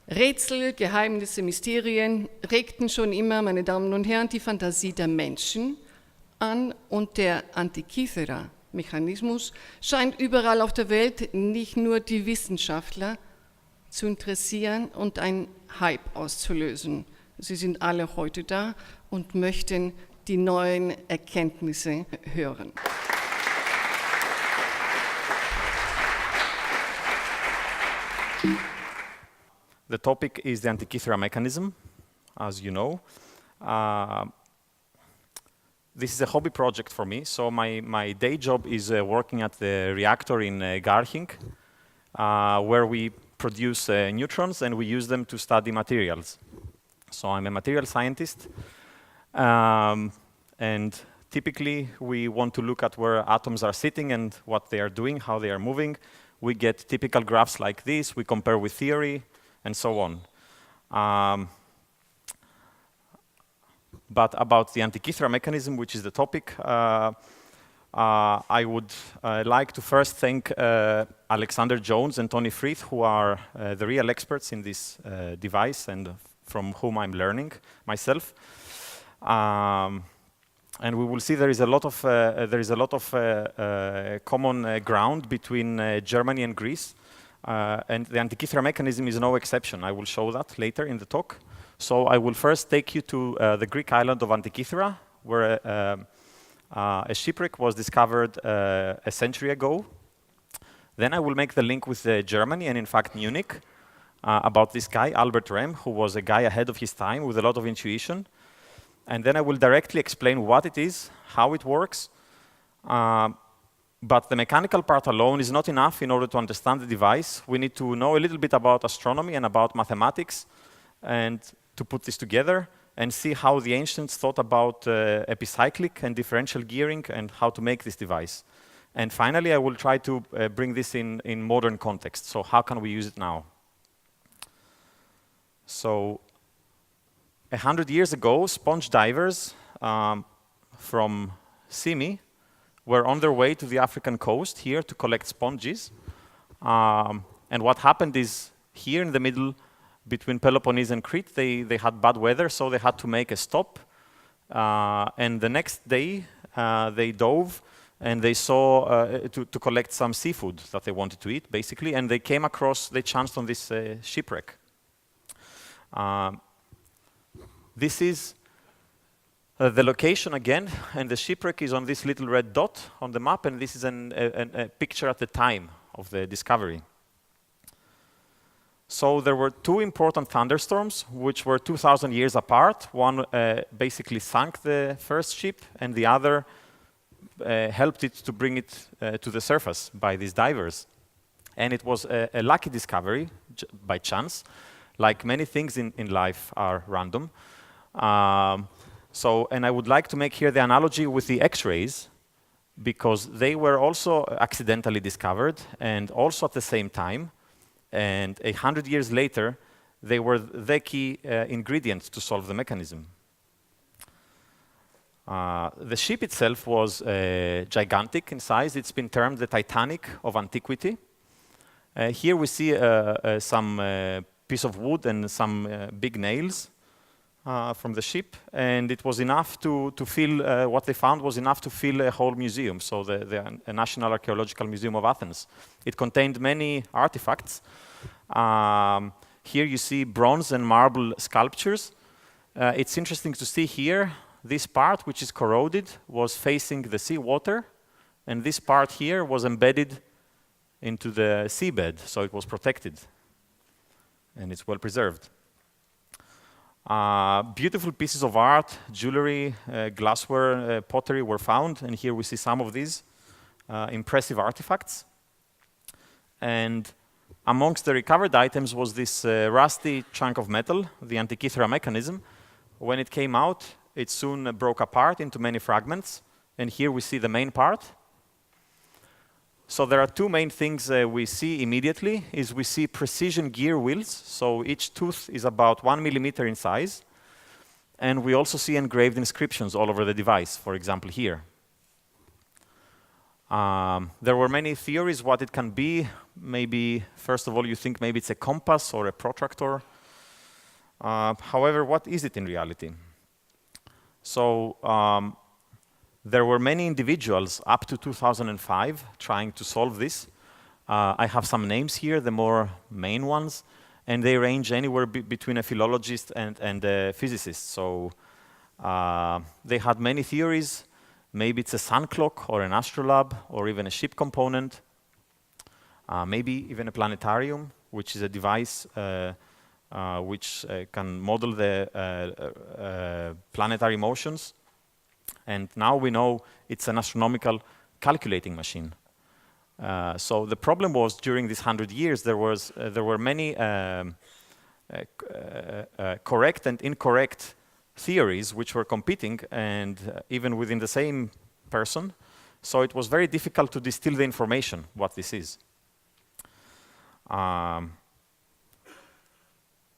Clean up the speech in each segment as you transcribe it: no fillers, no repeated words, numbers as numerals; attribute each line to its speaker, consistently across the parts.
Speaker 1: Rätsel, Geheimnisse, Mysterien regten schon immer, meine Damen und Herren, die Fantasie der Menschen an und der Antikythera Mechanismus scheint überall auf der Welt nicht nur die Wissenschaftler zu interessieren und einen Hype auszulösen. Sie sind alle heute da und möchten die neuen Erkenntnisse hören.
Speaker 2: The topic is the Antikythera Mechanism, as you know. This is a hobby project for me, so my day job is working at the reactor in Garching, where we produce neutrons and we use them to study materials. So I'm a material scientist, and typically we want to look at where atoms are sitting and what they are doing, how they are moving. We get typical graphs like this, we compare with theory, and so on. But about the Antikythera mechanism, which is the topic, I would like to first thank Alexander Jones and Tony Frith, who are the real experts in this device and from whom I'm learning myself. And we will see there is a lot of common ground between Germany and Greece. And the Antikythera mechanism is no exception. I will show that later in the talk. So I will first take you to the Greek island of Antikythera, where a shipwreck was discovered a century ago. Then I will make the link with Germany and in fact Munich about this guy, Albert Rehm, who was a guy ahead of his time with a lot of intuition. And then I will directly explain what it is, how it works. But the mechanical part alone is not enough in order to understand the device. We need to know a little bit about astronomy and about mathematics and to put this together and see how the ancients thought about epicyclic and differential gearing and how to make this device. And finally, I will try to bring this in modern context. So how can we use it now? So 100 years ago, sponge divers from Simi were on their way to the African coast here to collect sponges. And what happened is here in the middle between Peloponnese and Crete, they had bad weather, so they had to make a stop. And the next day, they dove and they saw to collect some seafood that they wanted to eat, basically. And they came across, they chanced on this shipwreck. This is the location again, and the shipwreck is on this little red dot on the map, and this is a picture at the time of the discovery. So there were two important thunderstorms, which were 2,000 years apart. One basically sank the first ship, and the other helped it to bring it to the surface by these divers. And it was a lucky discovery, by chance. Like many things in life are random. And I would like to make here the analogy with the X-rays, because they were also accidentally discovered and also at the same time. And 100 years later, they were the key ingredient to solve the mechanism. The ship itself was gigantic in size. It's been termed the Titanic of antiquity. Here we see some piece of wood and some big nails from the ship, and it was enough to fill, what they found was enough to fill a whole museum, so the National Archaeological Museum of Athens. It contained many artifacts. Here you see bronze and marble sculptures. It's interesting to see here, this part, which is corroded, was facing the seawater, and this part here was embedded into the seabed, so it was protected, and it's well preserved. Beautiful pieces of art, jewelry, glassware, pottery were found, and here we see some of these impressive artifacts. And amongst the recovered items was this rusty chunk of metal, the Antikythera mechanism. When it came out, it soon broke apart into many fragments, and here we see the main part. So there are two main things we see immediately, is we see precision gear wheels, so each tooth is about 1 millimeter in size, and we also see engraved inscriptions all over the device, for example here. There were many theories what it can be. Maybe, first of all, you think maybe it's a compass or a protractor. However, what is it in reality? So there were many individuals up to 2005 trying to solve this. I have some names here, the more main ones, and they range anywhere between a philologist and a physicist. So they had many theories. Maybe it's a sun clock or an astrolabe or even a ship component. Maybe even a planetarium, which is a device which can model the planetary motions. And now we know it's an astronomical calculating machine. So the problem was during these 100 years there were many correct and incorrect theories which were competing, and even within the same person. So it was very difficult to distill the information, what this is.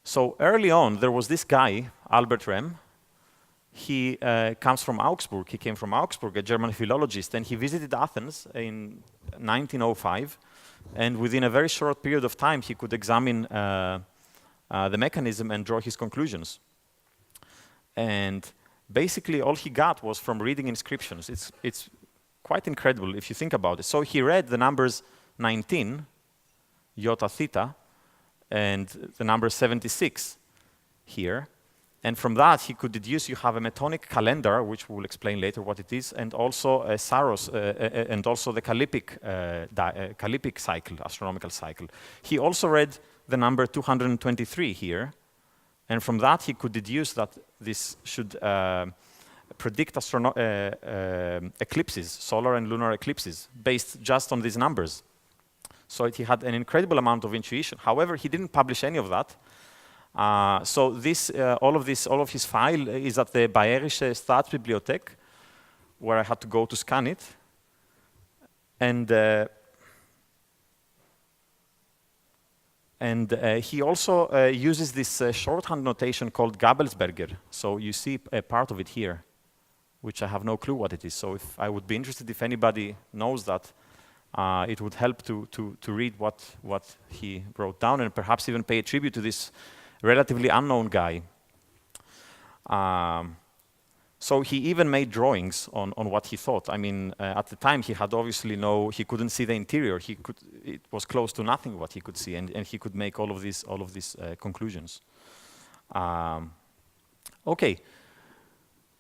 Speaker 2: So early on, there was this guy, Albert Rehm. He comes from Augsburg. He came from Augsburg, a German philologist, and he visited Athens in 1905. And within a very short period of time, he could examine the mechanism and draw his conclusions. And basically, all he got was from reading inscriptions. It's quite incredible if you think about it. So he read the numbers 19, iota theta, and the number 76 here. And from that, he could deduce you have a metonic calendar, which we'll explain later what it is, and also a Saros, and also the Callipic cycle, astronomical cycle. He also read the number 223 here, and from that, he could deduce that this should predict eclipses, solar and lunar eclipses, based just on these numbers. So he had an incredible amount of intuition. However, he didn't publish any of that. So this, all of his file is at the Bayerische Staatsbibliothek, where I had to go to scan it. And he also uses this shorthand notation called Gabelsberger. So you see a part of it here, which I have no clue what it is. So if I would be interested if anybody knows that, it would help to read what he wrote down and perhaps even pay a tribute to this relatively unknown guy. So he even made drawings on what he thought. I mean, at the time he had obviously he couldn't see the interior. It was close to nothing what he could see, and he could make all of these conclusions. Okay.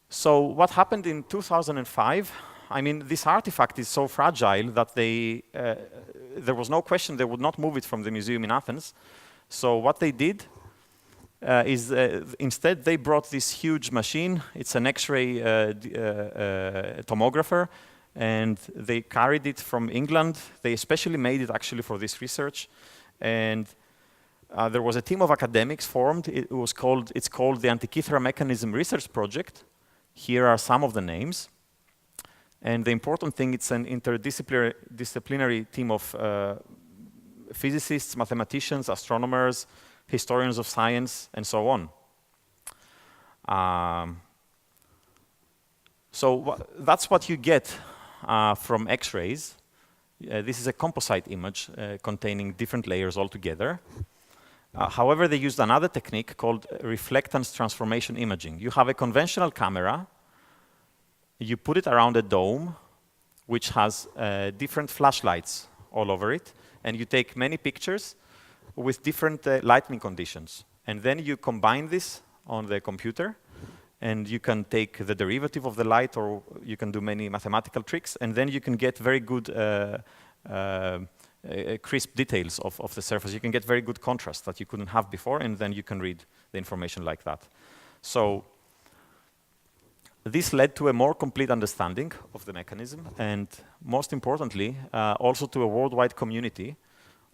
Speaker 2: So what happened in 2005? I mean, this artifact is so fragile that there was no question they would not move it from the museum in Athens. So what they did is instead they brought this huge machine. It's an X-ray tomographer, and they carried it from England. They especially made it actually for this research. And there was a team of academics formed. It's called the Antikythera Mechanism Research Project. Here are some of the names. And the important thing, it's an interdisciplinary team of physicists, mathematicians, astronomers, historians of science, and so on. That's what you get from X-rays. This is a composite image containing different layers altogether. However, they used another technique called reflectance transformation imaging. You have a conventional camera. You put it around a dome, which has different flashlights all over it, and you take many pictures with different lighting conditions. And then you combine this on the computer, and you can take the derivative of the light, or you can do many mathematical tricks, and then you can get very good crisp details of the surface. You can get very good contrast that you couldn't have before, and then you can read the information like that. So this led to a more complete understanding of the mechanism, and most importantly, also to a worldwide community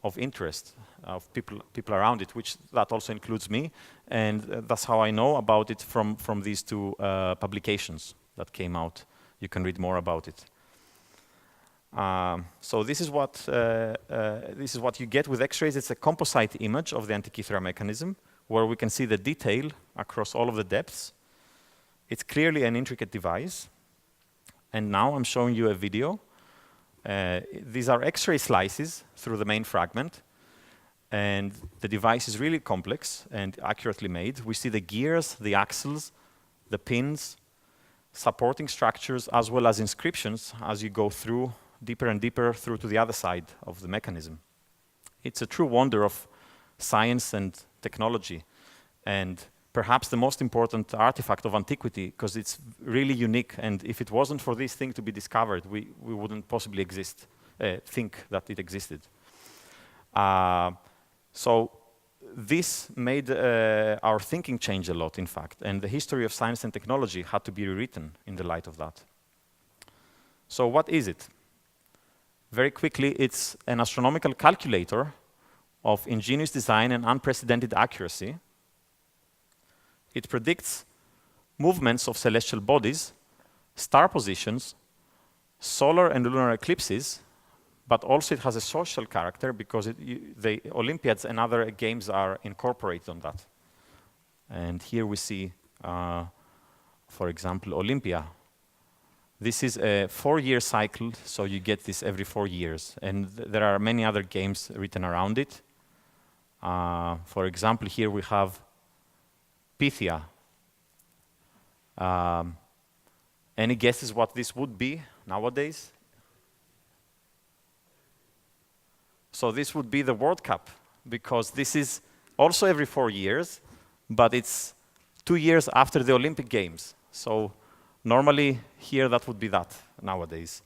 Speaker 2: of interest of people around it, which that also includes me, and that's how I know about it from these two publications that came out. You can read more about it. So this is what you get with X-rays. It's a composite image of the Antikythera mechanism, where we can see the detail across all of the depths. It's clearly an intricate device. And now I'm showing you a video. These are X-ray slices through the main fragment. And the device is really complex and accurately made. We see the gears, the axles, the pins, supporting structures, as well as inscriptions as you go through deeper and deeper through to the other side of the mechanism. It's a true wonder of science and technology, and perhaps the most important artifact of antiquity, because it's really unique, and if it wasn't for this thing to be discovered, we wouldn't possibly think that it existed. So this made our thinking change a lot, in fact, and the history of science and technology had to be rewritten in the light of that. So what is it? Very quickly, it's an astronomical calculator of ingenious design and unprecedented accuracy. It predicts movements of celestial bodies, star positions, solar and lunar eclipses, but also it has a social character because the Olympiads and other games are incorporated on that. And here we see, for example, Olympia. This is a 4-year cycle, so you get this every 4 years. And there are many other games written around it. For example, here we have Pythia. Any guesses what this would be nowadays? So this would be the World Cup, because this is also every 4 years, but it's 2 years after the Olympic Games. So normally here that would be that nowadays.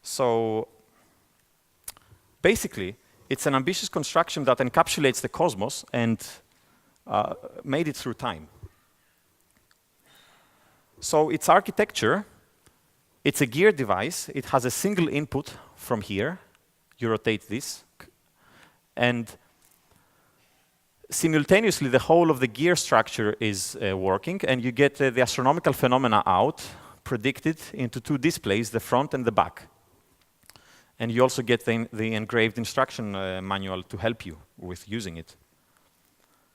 Speaker 2: So basically, it's an ambitious construction that encapsulates the cosmos and made it through time. So its architecture, it's a gear device. It has a single input from here. You rotate this, and simultaneously the whole of the gear structure is working, and you get the astronomical phenomena out, predicted into 2 displays, the front and the back. And you also get the engraved instruction manual to help you with using it.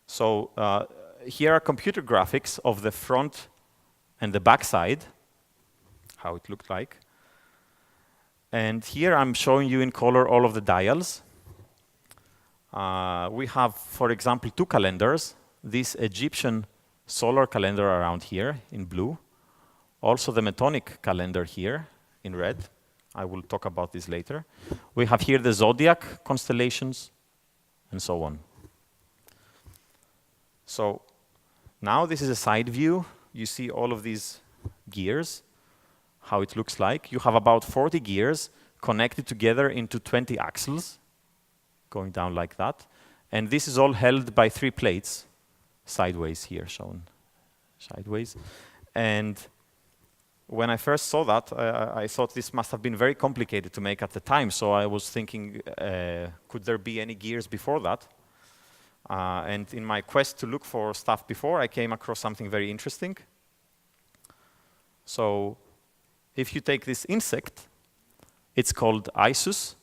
Speaker 2: So here are computer graphics of the front and the back side, how it looked like. And here I'm showing you in color all of the dials. We have, for example, 2 calendars. This Egyptian solar calendar around here in blue. Also the Metonic calendar here in red. I will talk about this later. We have here the zodiac constellations and so on. So now this is a side view. You see all of these gears, how it looks like. You have about 40 gears connected together into 20 axles, going down like that. And this is all held by 3 plates, sideways here, shown sideways. And when I first saw that, I thought this must have been very complicated to make at the time. So I was thinking, could there be any gears before that? And in my quest to look for stuff before, I came across something very interesting. So if you take this insect, it's called Isus.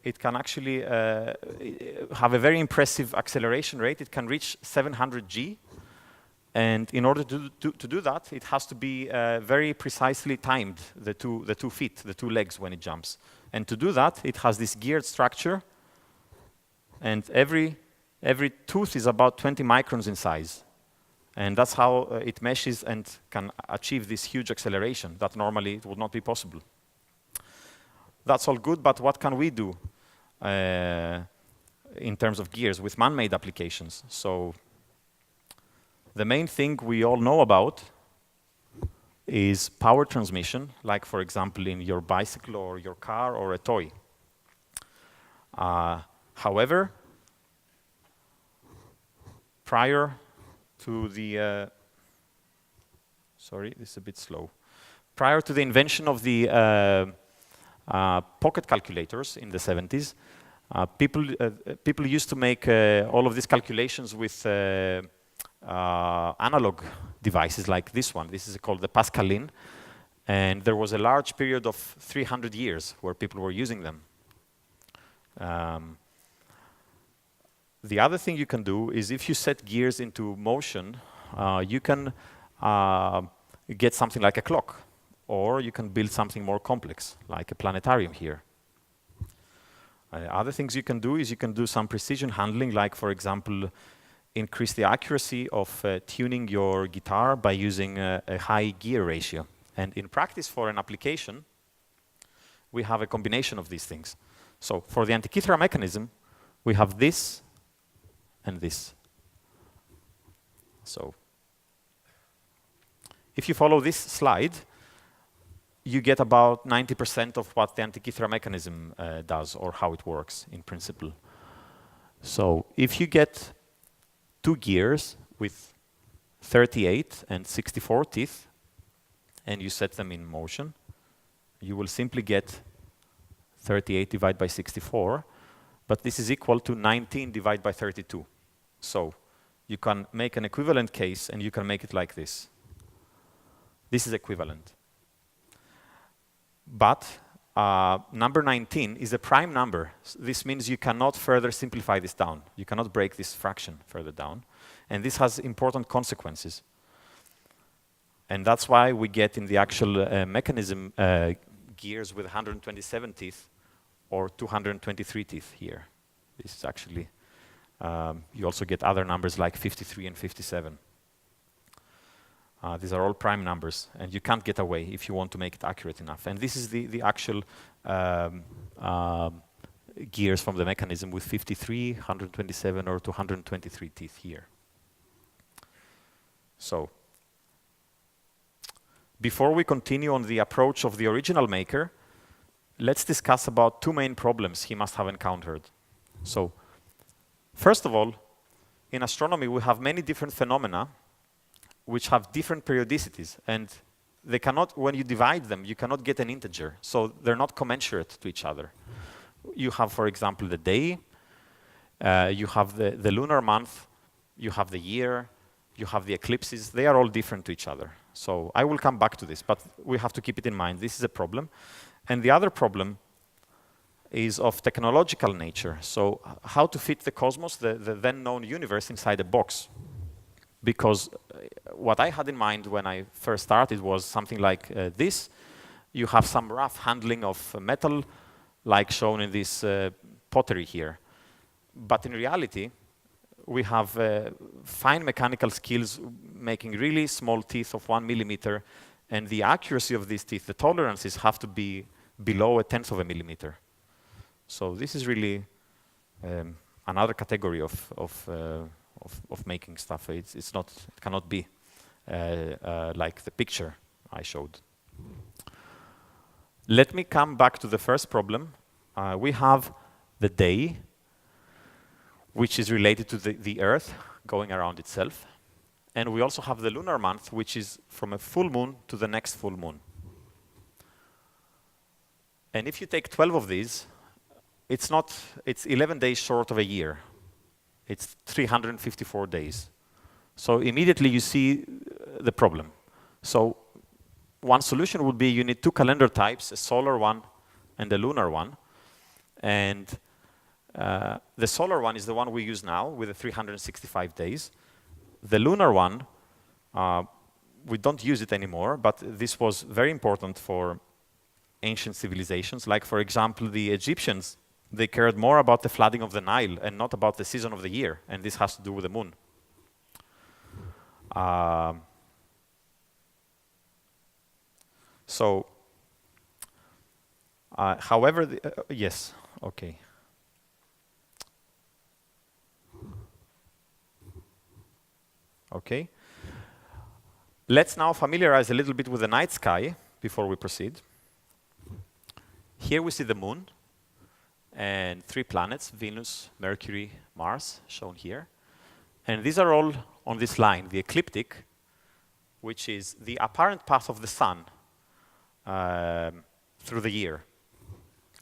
Speaker 2: It can actually have a very impressive acceleration rate. It can reach 700 G. And in order to do that, it has to be very precisely timed, the two feet, the 2 legs when it jumps. And to do that, it has this geared structure. And every tooth is about 20 microns in size. And that's how it meshes and can achieve this huge acceleration that normally it would not be possible. That's all good, but what can we do in terms of gears with man-made applications? So the main thing we all know about is power transmission, like, for example, in your bicycle or your car or a toy. However, prior to the sorry, this is a bit slow. Prior to the invention of the pocket calculators in the 70s, people used to make all of these calculations with analog devices like this one. This is called the Pascaline, and there was a large period of 300 years where people were using them. The other thing you can do is if you set gears into motion, you can get something like a clock, or you can build something more complex, like a planetarium here. Other things you can do is you can do some precision handling, like, for example, increase the accuracy of tuning your guitar by using a high gear ratio. And in practice, for an application, we have a combination of these things. So for the Antikythera mechanism, we have this and this. So if you follow this slide, you get about 90% of what the Antikythera mechanism does, or how it works in principle. So if you get 2 gears with 38 and 64 teeth, and you set them in motion, you will simply get 38 divided by 64, but this is equal to 19 divided by 32. So you can make an equivalent case, and you can make it like this. This is equivalent. But number 19 is a prime number. This means you cannot further simplify this down. You cannot break this fraction further down. And this has important consequences. And that's why we get in the actual mechanism gears with 127 teeth or 223 teeth here. This is actually, you also get other numbers like 53 and 57. These are all prime numbers, and you can't get away if you want to make it accurate enough. And this is the actual gears from the mechanism with 53, 127, or 223 teeth here. So before we continue on the approach of the original maker, let's discuss about 2 main problems he must have encountered. So first of all, in astronomy, we have many different phenomena which have different periodicities, and they cannot, when you divide them, you cannot get an integer, so they're not commensurate to each other. You have, for example, the day, you have the lunar month, you have the year, you have the eclipses. They are all different to each other. So I will come back to this, but we have to keep it in mind. This is a problem. And the other problem is of technological nature. So how to fit the cosmos, the then known universe, inside a box. Because what I had in mind when I first started was something like this. You have some rough handling of metal, like shown in this pottery here. But in reality, we have fine mechanical skills making really small teeth of 1 millimeter, and the accuracy of these teeth, the tolerances, have to be below 1/10 of a millimeter. So this is really another category of making stuff. It's not, it cannot be like the picture I showed. Let me come back to the first problem. We have the day, which is related to the Earth going around itself. And we also have the lunar month, which is from a full moon to the next full moon. And if you take 12 of these, it's 11 days short of a year. It's 354 days. So immediately you see the problem. So one solution would be you need 2 calendar types, a solar one and a lunar one. And the solar one is the one we use now with the 365 days. The lunar one, we don't use it anymore, but this was very important for ancient civilizations. Like, for example, the Egyptians, they cared more about the flooding of the Nile and not about the season of the year, and this has to do with the moon. However, yes, okay. Okay. Let's now familiarize a little bit with the night sky before we proceed. Here we see the moon and 3 planets, Venus, Mercury, Mars, shown here. And these are all on this line, the ecliptic, which is the apparent path of the sun through the year.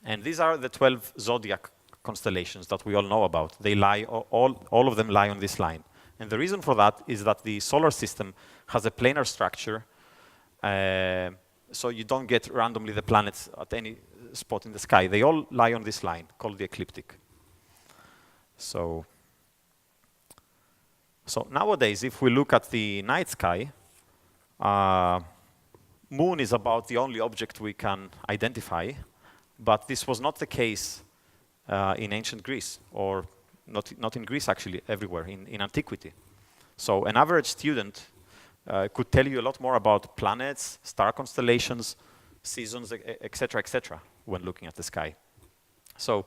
Speaker 2: And these are the 12 zodiac constellations that we all know about. They lie, all of them lie on this line. And the reason for that is that the solar system has a planar structure, so you don't get randomly the planets at any spot in the sky. They all lie on this line, called the ecliptic. So nowadays, if we look at the night sky, moon is about the only object we can identify, but this was not the case in ancient Greece, or not in Greece actually, everywhere in antiquity. So an average student could tell you a lot more about planets, star constellations, seasons, etc., when looking at the sky. So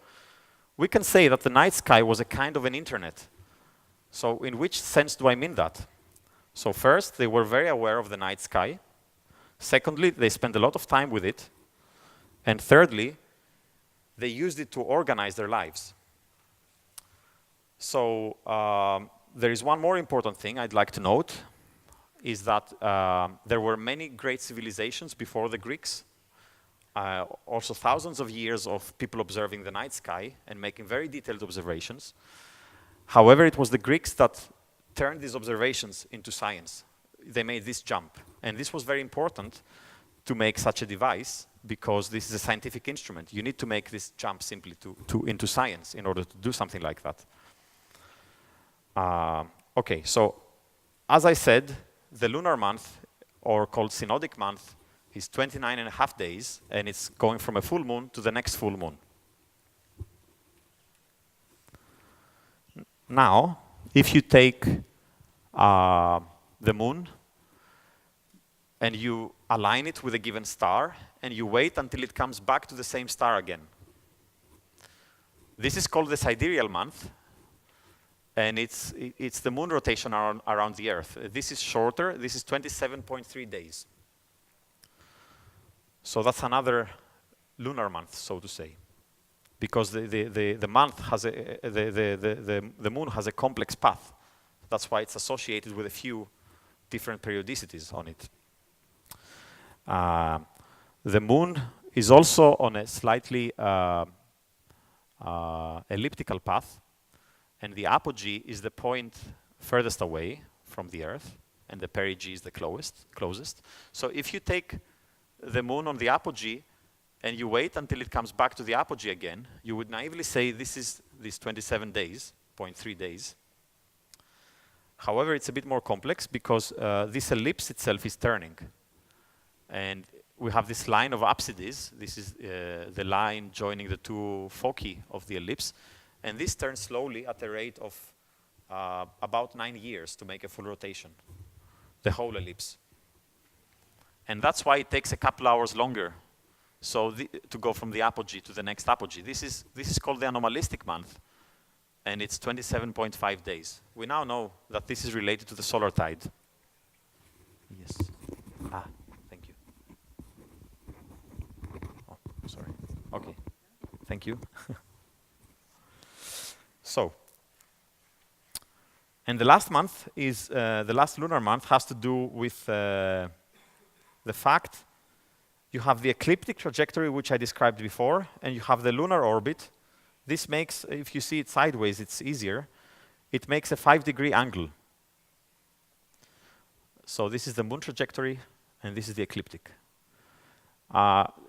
Speaker 2: we can say that the night sky was a kind of an internet. So in which sense do I mean that? So first, they were very aware of the night sky. Secondly, they spent a lot of time with it. And thirdly, they used it to organize their lives. So there is one more important thing I'd like to note, is that there were many great civilizations before the Greeks, also thousands of years of people observing the night sky and making very detailed observations. However, it was the Greeks that turned these observations into science. They made this jump. And this was very important to make such a device, because this is a scientific instrument. You need to make this jump simply into science in order to do something like that. Okay, so as I said, the lunar month, or called synodic month, is 29.5 days, and it's going from a full moon to the next full moon. Now, if you take the moon and you align it with a given star, and you wait until it comes back to the same star again. This is called the sidereal month, and it's the moon rotation around the Earth. This is shorter. This is 27.3 days. So that's another lunar month, so to say, because the month has the moon has a complex path. That's why it's associated with a few different periodicities on it. The moon is also on a slightly elliptical path, and the apogee is the point furthest away from the Earth, and the perigee is the closest. So if you take the moon on the apogee and you wait until it comes back to the apogee again, you would naively say this is these 27 days, 0.3 days. However, it's a bit more complex, because this ellipse itself is turning. And we have this line of apsides. This is the line joining the two foci of the ellipse. And this turns slowly at a rate of about 9 years to make a full rotation, the whole ellipse. And that's why it takes a couple hours longer, so to go from the apogee to the next apogee. This is called the anomalistic month, and it's 27.5 days. We now know that this is related to the solar tide. Yes. Thank you. Oh, sorry. Okay. Thank you. So, and the last month is, the last lunar month has to do with the fact you have the ecliptic trajectory, which I described before, and you have the lunar orbit. This makes, if you see it sideways, it's easier. It makes a 5-degree angle. So this is the moon trajectory, and this is the ecliptic.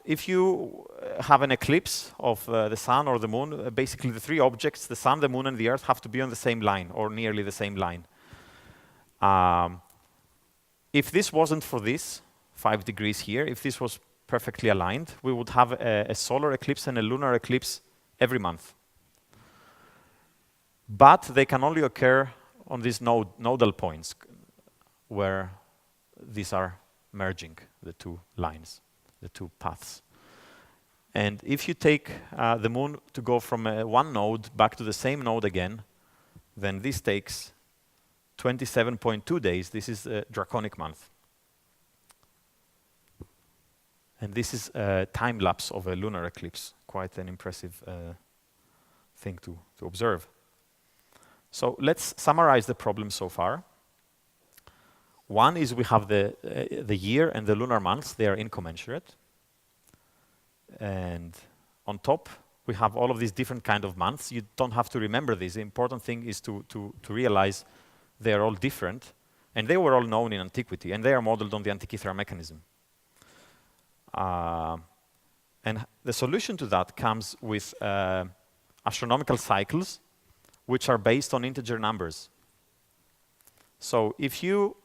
Speaker 2: If you have an eclipse of the sun or the moon, basically the three objects, the sun, the moon, and the earth, have to be on the same line, or nearly the same line. If this wasn't for this, 5 degrees here, if this was perfectly aligned, we would have a solar eclipse and a lunar eclipse every month. But they can only occur on these nodal points, where these are merging, the two lines, the two paths. And if you take the moon to go from one node back to the same node again, then this takes 27.2 days. This is a draconic month. And this is a time lapse of a lunar eclipse. Quite an impressive thing to observe. So let's summarize the problem so far. One is we have the year and the lunar months. They are incommensurate. And on top, we have all of these different kind of months. You don't have to remember this. The important thing is to realize they are all different. And they were all known in antiquity. And they are modeled on the Antikythera mechanism. And the solution to that comes with astronomical cycles, which are based on integer numbers. So if you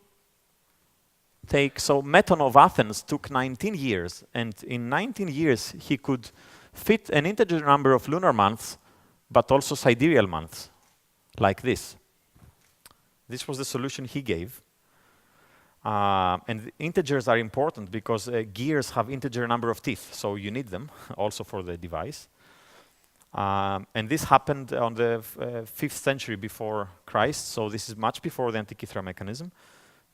Speaker 2: take, so Meton of Athens took 19 years, and in 19 years he could fit an integer number of lunar months but also sidereal months, like this. This was the solution he gave. And the integers are important because gears have integer number of teeth, so you need them also for the device. And this happened on the 5th century before Christ, so this is much before the Antikythera mechanism.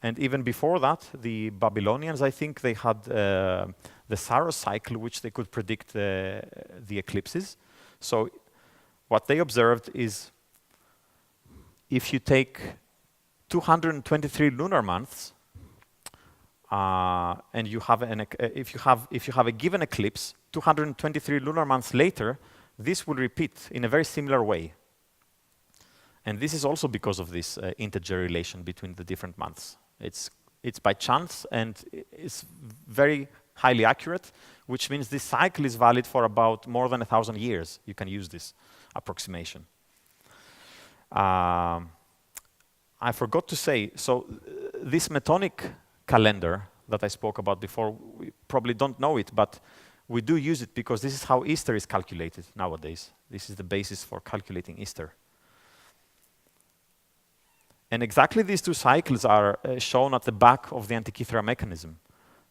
Speaker 2: And even before that, the Babylonians, I think, they had the Saros cycle, which they could predict the eclipses. So what they observed is if you take 223 lunar months, and you have if you have a given eclipse, 223 lunar months later, this will repeat in a very similar way. And this is also because of this integer relation between the different months. It's by chance and it's very highly accurate, which means this cycle is valid for about more than 1,000 years. You can use this approximation. I forgot to say, so this Metonic calendar that I spoke about before, we probably don't know it, but we do use it because this is how Easter is calculated nowadays. This is the basis for calculating Easter. And exactly these two cycles are shown at the back of the Antikythera mechanism.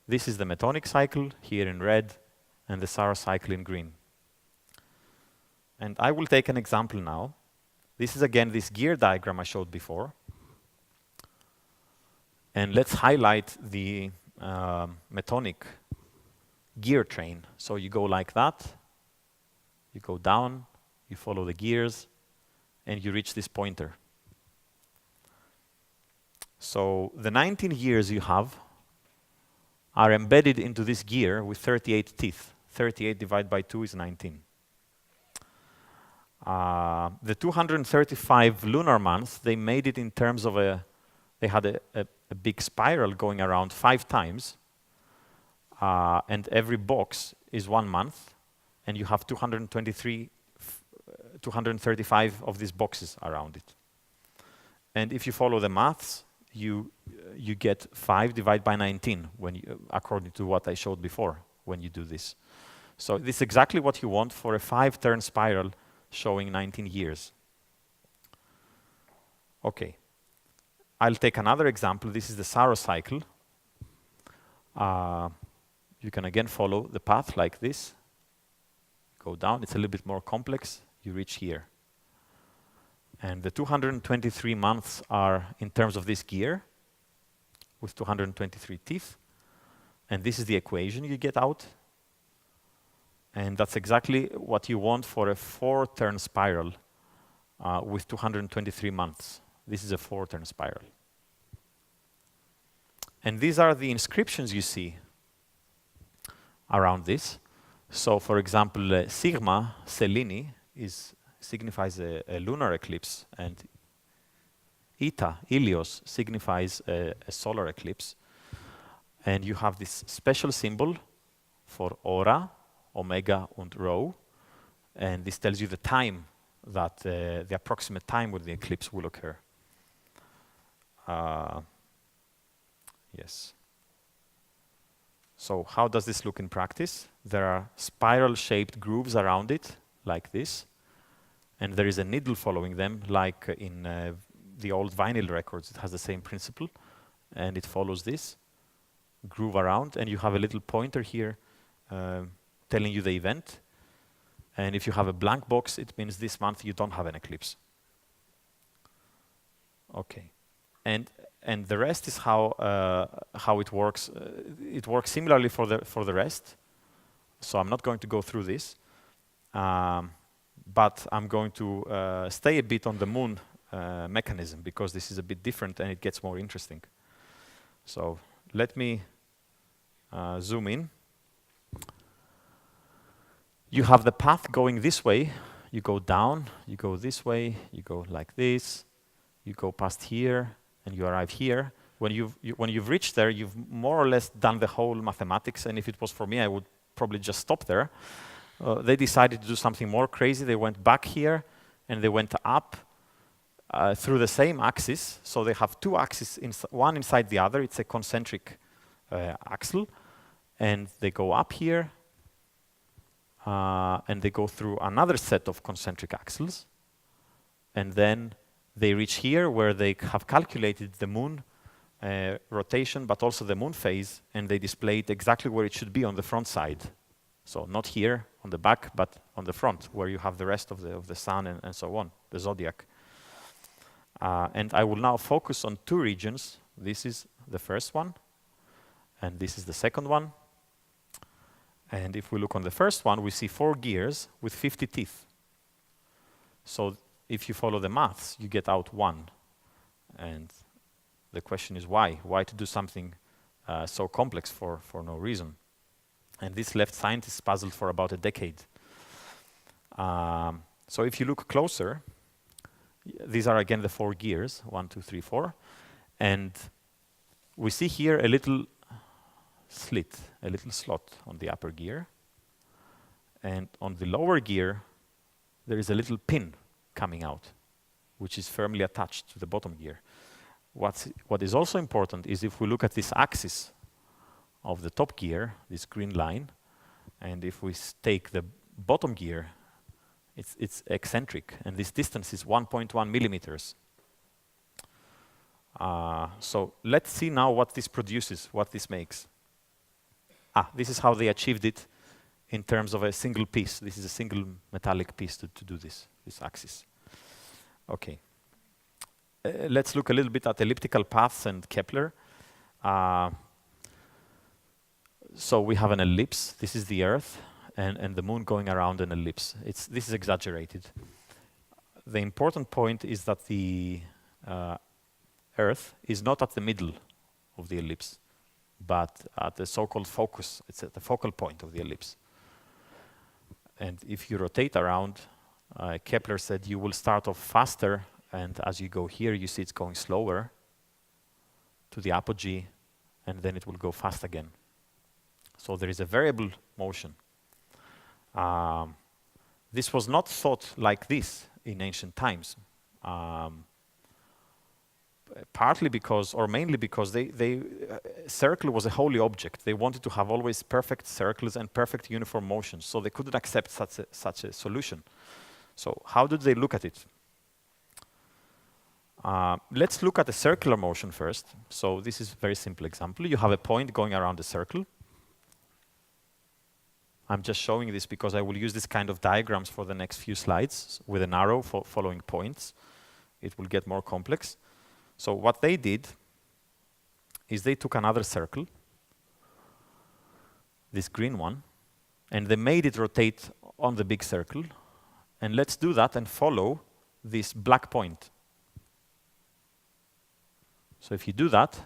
Speaker 2: This is the Metonic cycle, here in red, and the Saros cycle in green. And I will take an example now. This is again this gear diagram I showed before. And let's highlight the Metonic gear train. So you go like that, you go down, you follow the gears, and you reach this pointer. So the 19 years you have are embedded into this gear with 38 teeth. 38 divided by 2 is 19. The 235 lunar months, they made it in terms of they had a big spiral going around 5 times, and every box is 1 month, and you have 235 of these boxes around it. And if you follow the maths, you get 5 divided by 19 according to what I showed before when you do this. So this is exactly what you want for a 5-turn spiral showing 19 years. Okay. I'll take another example. This is the Saros cycle. You can again follow the path like this. Go down. It's a little bit more complex. You reach here. And the 223 months are in terms of this gear with 223 teeth. And this is the equation you get out. And that's exactly what you want for a 4-turn spiral with 223 months. This is a 4-turn spiral. And these are the inscriptions you see around this. So, for example, Sigma Selene signifies a lunar eclipse, and Eta, Ilios, signifies a solar eclipse. And you have this special symbol for Ora, Omega, and Rho. And this tells you the time that the approximate time when the eclipse will occur. Yes. So how does this look in practice? There are spiral-shaped grooves around it, like this. And there is a needle following them, like in the old vinyl records. It has the same principle. And it follows this groove around. And you have a little pointer here telling you the event. And if you have a blank box, it means this month you don't have an eclipse. Okay. And the rest is how it works. It works similarly for the rest. So I'm not going to go through this. But I'm going to stay a bit on the moon mechanism because this is a bit different and it gets more interesting. So let me zoom in. You have the path going this way. You go down, you go this way, you go like this, you go past here, and you arrive here. When you've reached there, you've more or less done the whole mathematics, and if it was for me, I would probably just stop there. They decided to do something more crazy. They went back here, and they went up through the same axis. So they have 2 axes, one inside the other. It's a concentric axle. And they go up here, and they go through another set of concentric axles, and then they reach here where they have calculated the moon rotation, but also the moon phase, and they display it exactly where it should be on the front side. So not here on the back, but on the front, where you have the rest of the sun and so on, the zodiac. And I will now focus on two regions. This is the first one, and this is the second one. And if we look on the first one, we see 4 gears with 50 teeth. So if you follow the maths, you get out 1. And the question is why? Why to do something so complex for no reason? And this left scientists puzzled for about a decade. So if you look closer, these are again the 4 gears, 1, 2, 3, 4. And we see here a little slit, a little slot on the upper gear. And on the lower gear, there is a little pin coming out, which is firmly attached to the bottom gear. What is also important is if we look at this axis of the top gear, this green line, and if we take the bottom gear, it's eccentric, and this distance is 1.1 millimeters. So let's see now what this produces, what this makes. This is how they achieved it in terms of a single piece. This is a single metallic piece to do this axis. Okay. Let's look a little bit at elliptical paths and Kepler. So we have an ellipse. This is the Earth, and the moon going around an ellipse. This is exaggerated. The important point is that the Earth is not at the middle of the ellipse, but at the so-called focus. It's at the focal point of the ellipse. And if you rotate around, Kepler said you will start off faster, and as you go here, you see it's going slower to the apogee, and then it will go fast again. So there is a variable motion. This was not thought like this in ancient times. Partly because, or mainly because, circle was a holy object. They wanted to have always perfect circles and perfect uniform motions, so they couldn't accept such a solution. So how did they look at it? Let's look at the circular motion first. So this is a very simple example. You have a point going around a circle. I'm just showing this because I will use this kind of diagrams for the next few slides with an arrow following points. It will get more complex. So what they did is they took another circle, this green one, and they made it rotate on the big circle. And let's do that and follow this black point. So if you do that,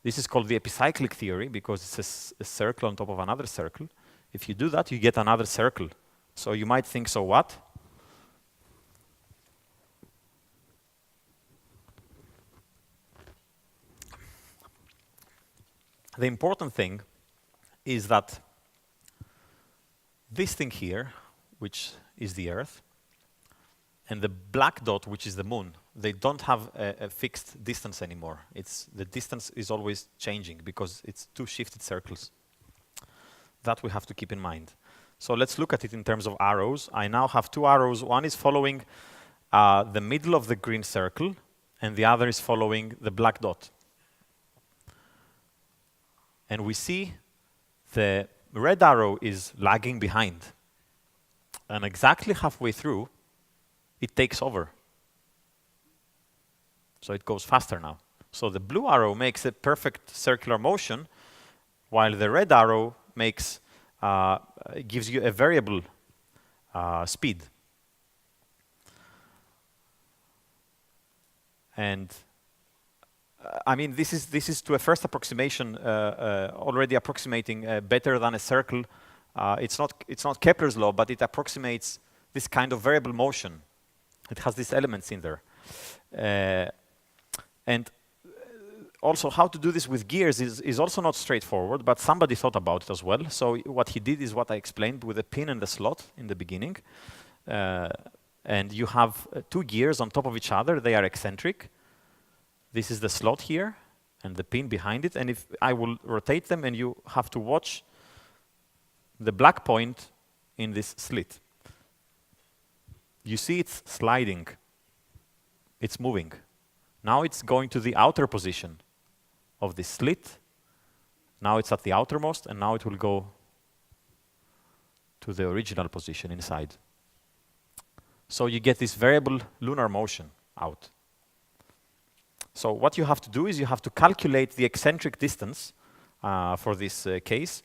Speaker 2: this is called the epicyclic theory because it's a circle on top of another circle. If you do that, you get another circle. So you might think, so what? The important thing is that this thing here, which is the Earth, and the black dot, which is the moon, they don't have a fixed distance anymore. The distance is always changing because it's 2 shifted circles. That we have to keep in mind. So let's look at it in terms of arrows. I now have 2 arrows. One is following the middle of the green circle, and the other is following the black dot. And we see the red arrow is lagging behind. And exactly halfway through, it takes over. So it goes faster now. So the blue arrow makes a perfect circular motion, while the red arrow gives you a variable speed. And I mean, this is to a first approximation already approximating better than a circle. It's not Kepler's law, but it approximates this kind of variable motion. It has these elements in there. And also, how to do this with gears is also not straightforward, but somebody thought about it as well. So what he did is what I explained with a pin and a slot in the beginning. And you have 2 gears on top of each other. They are eccentric. This is the slot here and the pin behind it. And if I will rotate them, and you have to watch the black point in this slit. You see it's sliding. It's moving. Now it's going to the outer position of this slit. Now it's at the outermost, and now it will go to the original position inside. So you get this variable lunar motion out. So what you have to do is you have to calculate the eccentric distance for this case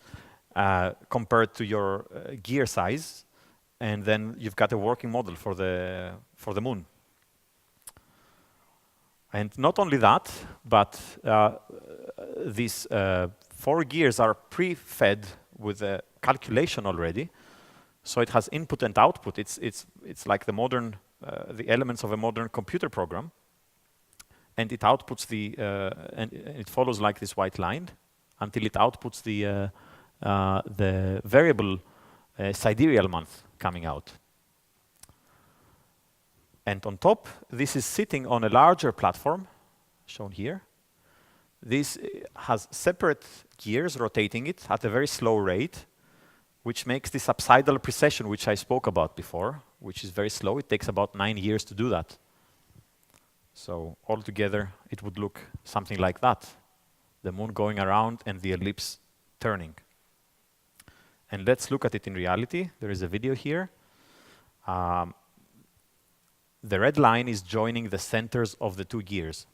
Speaker 2: compared to your gear size, and then you've got a working model for the moon. And not only that, but these 4 gears are pre-fed with a calculation already. So it has input and output. It's like the modern, the elements of a modern computer program. And it outputs and it follows like this white line until it outputs the variable sidereal month coming out. And on top, this is sitting on a larger platform, shown here. This has separate gears rotating it at a very slow rate, which makes this apsidal precession, which I spoke about before, which is very slow. It takes about 9 years to do that. So altogether, it would look something like that. The moon going around and the ellipse turning. And let's look at it in reality. There is a video here. The red line is joining the centers of the 2 gears.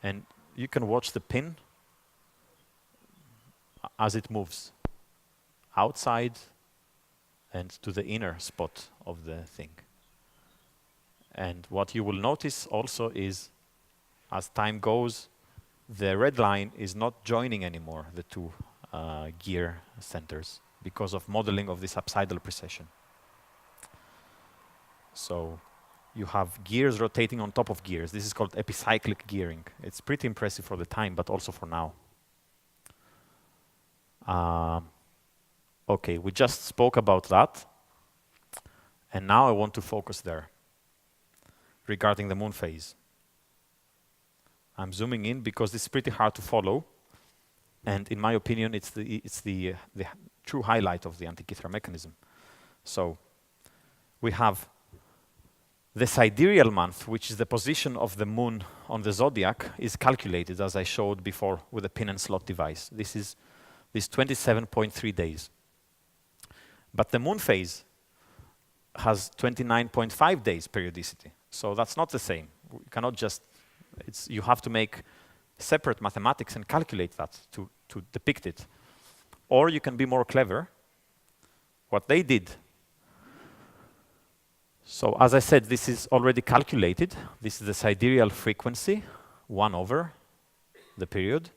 Speaker 2: And you can watch the pin as it moves outside and to the inner spot of the thing. And what you will notice also is, as time goes, the red line is not joining anymore the 2 gear centers because of modeling of this apsidal precession. So you have gears rotating on top of gears. This is called epicyclic gearing. It's pretty impressive for the time, but also for now. Okay, we just spoke about that. And now I want to focus there regarding the moon phase. I'm zooming in because it's pretty hard to follow. And in my opinion, it's the true highlight of the Antikythera mechanism. So we have the sidereal month, which is the position of the moon on the zodiac, is calculated, as I showed before, with a pin and slot device. This is 27.3 days. But the moon phase has 29.5 days periodicity. So that's not the same. You cannot just, you have to make separate mathematics and calculate that to depict it. Or you can be more clever. What they did. So as I said, this is already calculated. This is the sidereal frequency, 1 over the period,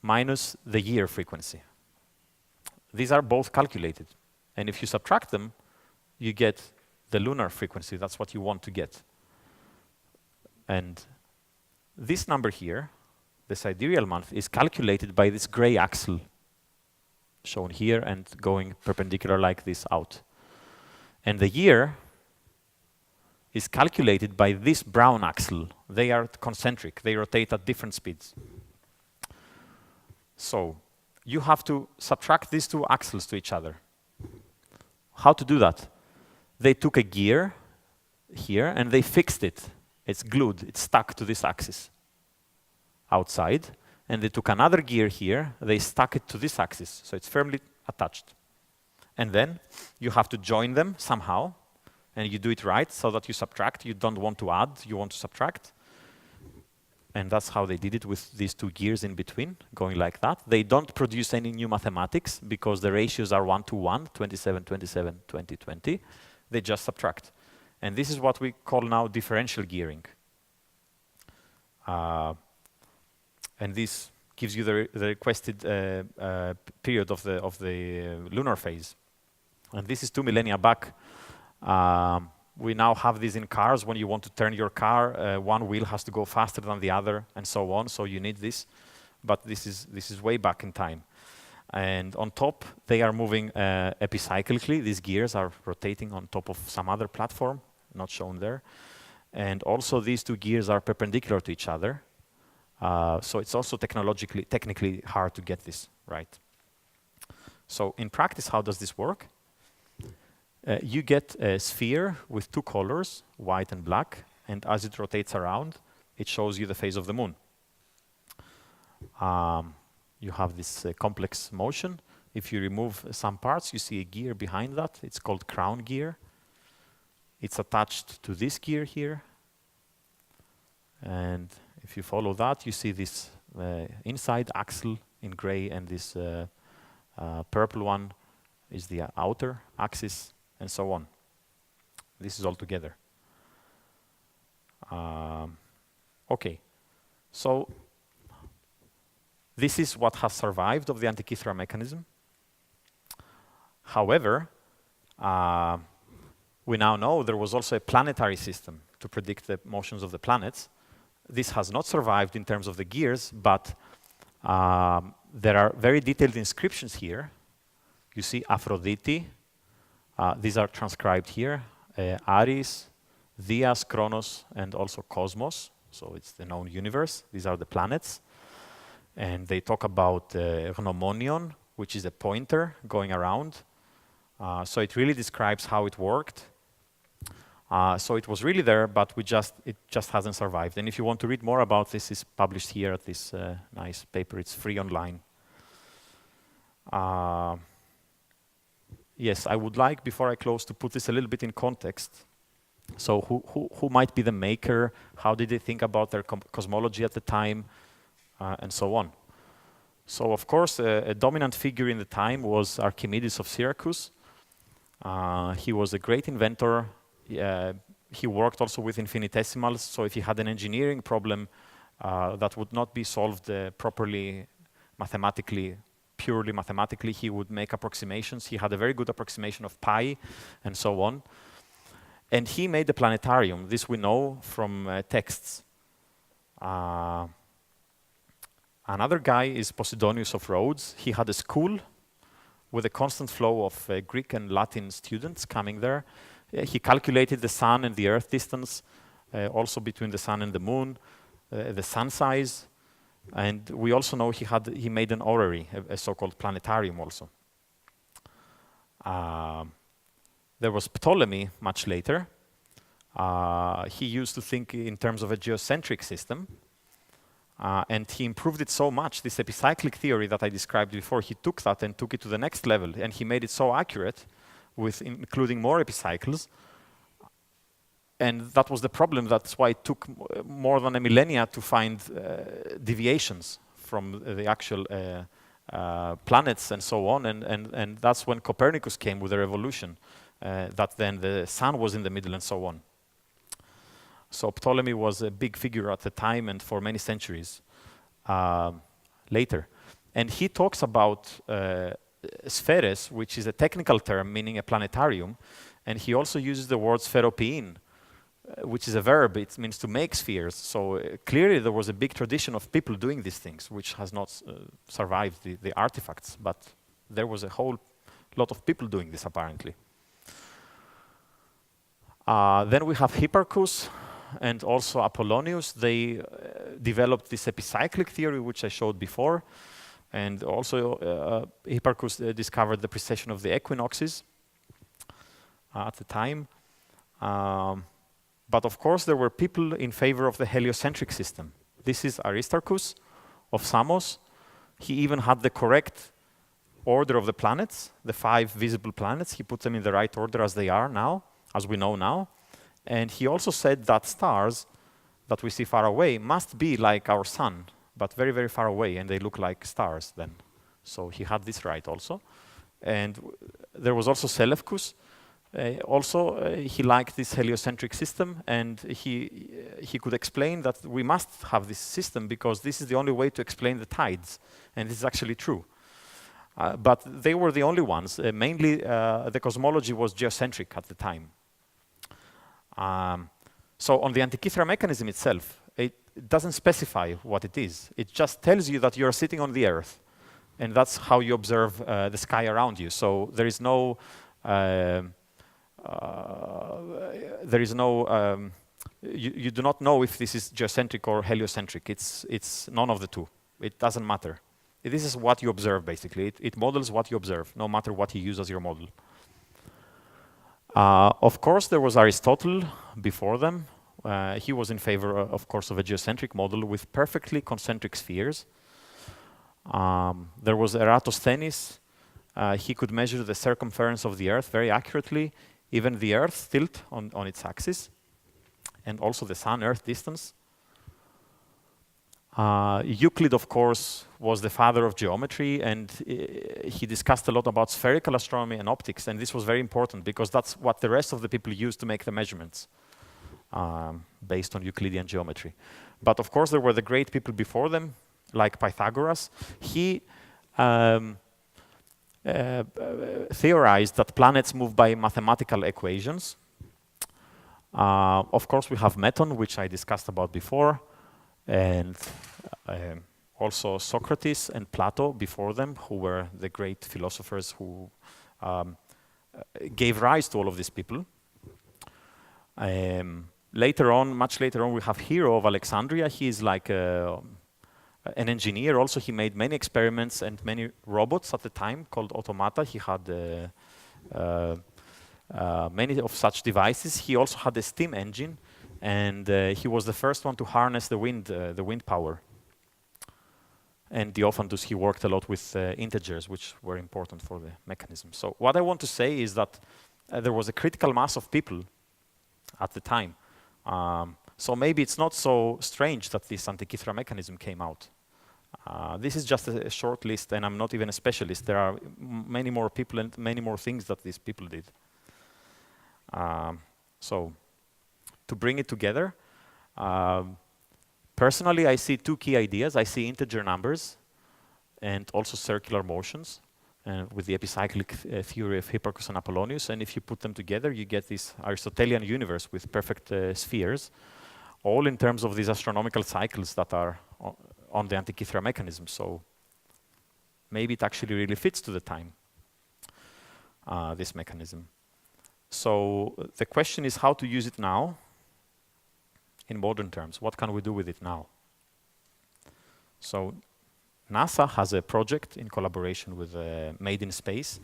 Speaker 2: minus the year frequency. These are both calculated. And if you subtract them, you get the lunar frequency. That's what you want to get. And this number here, the sidereal month, is calculated by this gray axle shown here and going perpendicular like this out. And the year is calculated by this brown axle. They are concentric. They rotate at different speeds. So you have to subtract these 2 axles to each other. How to do that? They took a gear here and they fixed it. It's glued. It's stuck to this axis outside. And they took another gear here. They stuck it to this axis. So it's firmly attached. And then you have to join them somehow, and you do it right so that you subtract. You don't want to add, you want to subtract. And that's how they did it with these 2 gears in between, going like that. They don't produce any new mathematics because the ratios are 1 to 1, 27, 27, 20, 20. They just subtract. And this is what we call now differential gearing. And this gives you the requested period of the lunar phase. And this is 2 millennia back. We now have these in cars. When you want to turn your car, one wheel has to go faster than the other, and so on. So you need this. But this is way back in time. And on top, they are moving epicyclically. These gears are rotating on top of some other platform, not shown there. And also, these 2 gears are perpendicular to each other. So it's also technically hard to get this right. So in practice, how does this work? You get a sphere with two colors, white and black, and as it rotates around, it shows you the phase of the moon. You have this complex motion. If you remove some parts, you see a gear behind that. It's called crown gear. It's attached to this gear here. And if you follow that, you see this inside axle in gray, and this purple one is the outer axis, and so on. This is all together. Okay, so this is what has survived of the Antikythera mechanism. However, we now know there was also a planetary system to predict the motions of the planets. This has not survived in terms of the gears, but there are very detailed inscriptions here. You see Aphrodite. These are transcribed here. Ares, Dias, Kronos, and also Cosmos. So it's the known universe. These are the planets. And they talk about Gnomonion, which is a pointer going around. So it really describes how it worked. So it was really there, but it just hasn't survived. And if you want to read more about this, it's published here at this nice paper. It's free online. Yes, I would like, before I close, to put this a little bit in context. So who might be the maker? How did they think about their cosmology at the time? And so on. So, of course, a dominant figure in the time was Archimedes of Syracuse. He was a great inventor. He worked also with infinitesimals, so if he had an engineering problem that would not be solved properly mathematically, purely mathematically, he would make approximations. He had a very good approximation of pi and so on. And he made the planetarium. This we know from texts. Another guy is Posidonius of Rhodes. He had a school with a constant flow of Greek and Latin students coming there. He calculated the sun and the earth distance, also between the sun and the moon, the sun size, and we also know he made an orrery, a so-called planetarium also. There was Ptolemy much later. He used to think in terms of a geocentric system, and he improved it so much, this epicyclic theory that I described before, he took that and took it to the next level, and he made it so accurate, with including more epicycles. And that was the problem. That's why it took more than a millennia to find deviations from the actual planets and so on. And that's when Copernicus came with a revolution, that then the sun was in the middle and so on. So Ptolemy was a big figure at the time and for many centuries later. And he talks about spheres, which is a technical term meaning a planetarium, and he also uses the word spheropein, which is a verb. It means to make spheres. So clearly there was a big tradition of people doing these things, which has not survived the artifacts, but there was a whole lot of people doing this apparently. Then we have Hipparchus and also Apollonius. They developed this epicyclic theory, which I showed before. And also Hipparchus discovered the precession of the equinoxes at the time. But of course, there were people in favor of the heliocentric system. This is Aristarchus of Samos. He even had the correct order of the planets, the 5 visible planets. He put them in the right order as they are now, as we know now. And he also said that stars that we see far away must be like our sun, but very, very far away, and they look like stars then. So he had this right also. And there was also Seleucus. He liked this heliocentric system, and he could explain that we must have this system because this is the only way to explain the tides, and this is actually true. But they were the only ones. Mainly, the cosmology was geocentric at the time. So on the Antikythera mechanism itself, it doesn't specify what it is. It just tells you that you're sitting on the Earth, and that's how you observe the sky around you. So there is no you do not know if this is geocentric or heliocentric. It's none of the two. It doesn't matter. this is what you observe, basically. It models what you observe, no matter what you use as your model. Of course, there was Aristotle before them. He was in favor, of course, of a geocentric model with perfectly concentric spheres. There was Eratosthenes. He could measure the circumference of the Earth very accurately, even the Earth's tilt on its axis, and also the Sun-Earth distance. Euclid, of course, was the father of geometry, and he discussed a lot about spherical astronomy and optics, and this was very important because that's what the rest of the people used to make the measurements based on Euclidean geometry. But of course, there were the great people before them, like Pythagoras. He theorized that planets move by mathematical equations. Of course, we have Meton, which I discussed about before, and also Socrates and Plato before them, who were the great philosophers who gave rise to all of these people. Later on, much later on, we have Hero of Alexandria. He is like an engineer. Also, he made many experiments and many robots at the time called automata. He had many of such devices. He also had a steam engine, and he was the first one to harness the wind power. And Diophantus, he worked a lot with integers, which were important for the mechanism. So what I want to say is that there was a critical mass of people at the time. So maybe it's not so strange that this Antikythera mechanism came out. This is just a short list, and I'm not even a specialist. There are many more people and many more things that these people did. So to bring it together, personally, I see two key ideas. I see integer numbers and also circular motions with the epicyclic theory of Hipparchus and Apollonius. And if you put them together, you get this Aristotelian universe with perfect spheres, all in terms of these astronomical cycles that are on the Antikythera mechanism. So maybe it actually really fits to the time, this mechanism. So the question is how to use it now in modern terms. What can we do with it now? So NASA has a project in collaboration with Made in Space.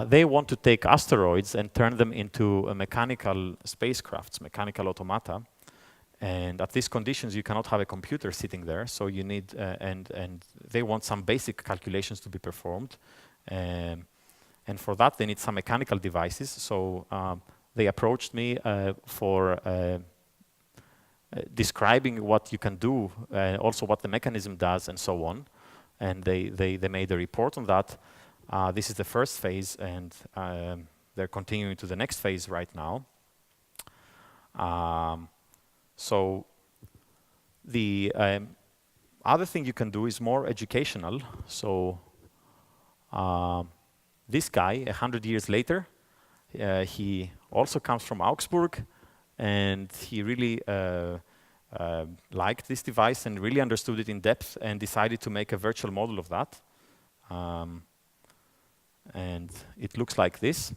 Speaker 2: They want to take asteroids and turn them into mechanical spacecrafts, mechanical automata. And at these conditions, you cannot have a computer sitting there. So you need, and they want some basic calculations to be performed. And for that, they need some mechanical devices. So they approached me for describing what you can do, also what the mechanism does, and so on. And they made a report on that. This is the first phase, and they're continuing to the next phase right now. So the other thing you can do is more educational. So this guy, 100 years later, he also comes from Augsburg, and he really liked this device and really understood it in depth and decided to make a virtual model of that. And it looks like this.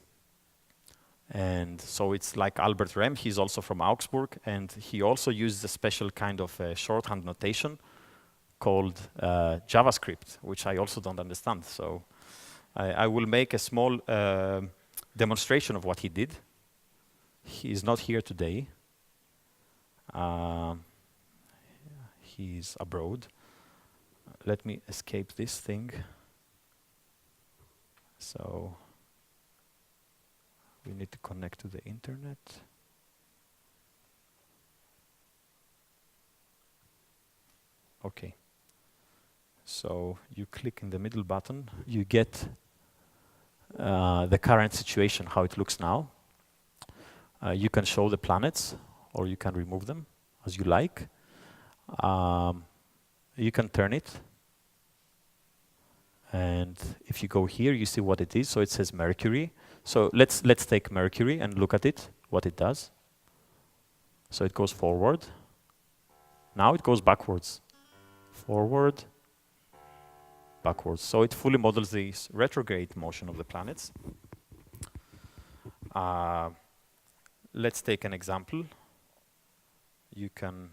Speaker 2: And so it's like Albert Rehm. He's also from Augsburg, and he also uses a special kind of shorthand notation called JavaScript, which I also don't understand. So I will make a small demonstration of what he did. He is not here today. He's abroad. Let me escape this thing. So we need to connect to the internet. Okay. So you click in the middle button, you get the current situation, how it looks now. You can show the planets, or you can remove them as you like. You can turn it. And if you go here, you see what it is. So it says Mercury. So let's take Mercury and look at it, what it does. So it goes forward. Now it goes backwards. Forward, backwards. So it fully models the retrograde motion of the planets. Let's take an example. You can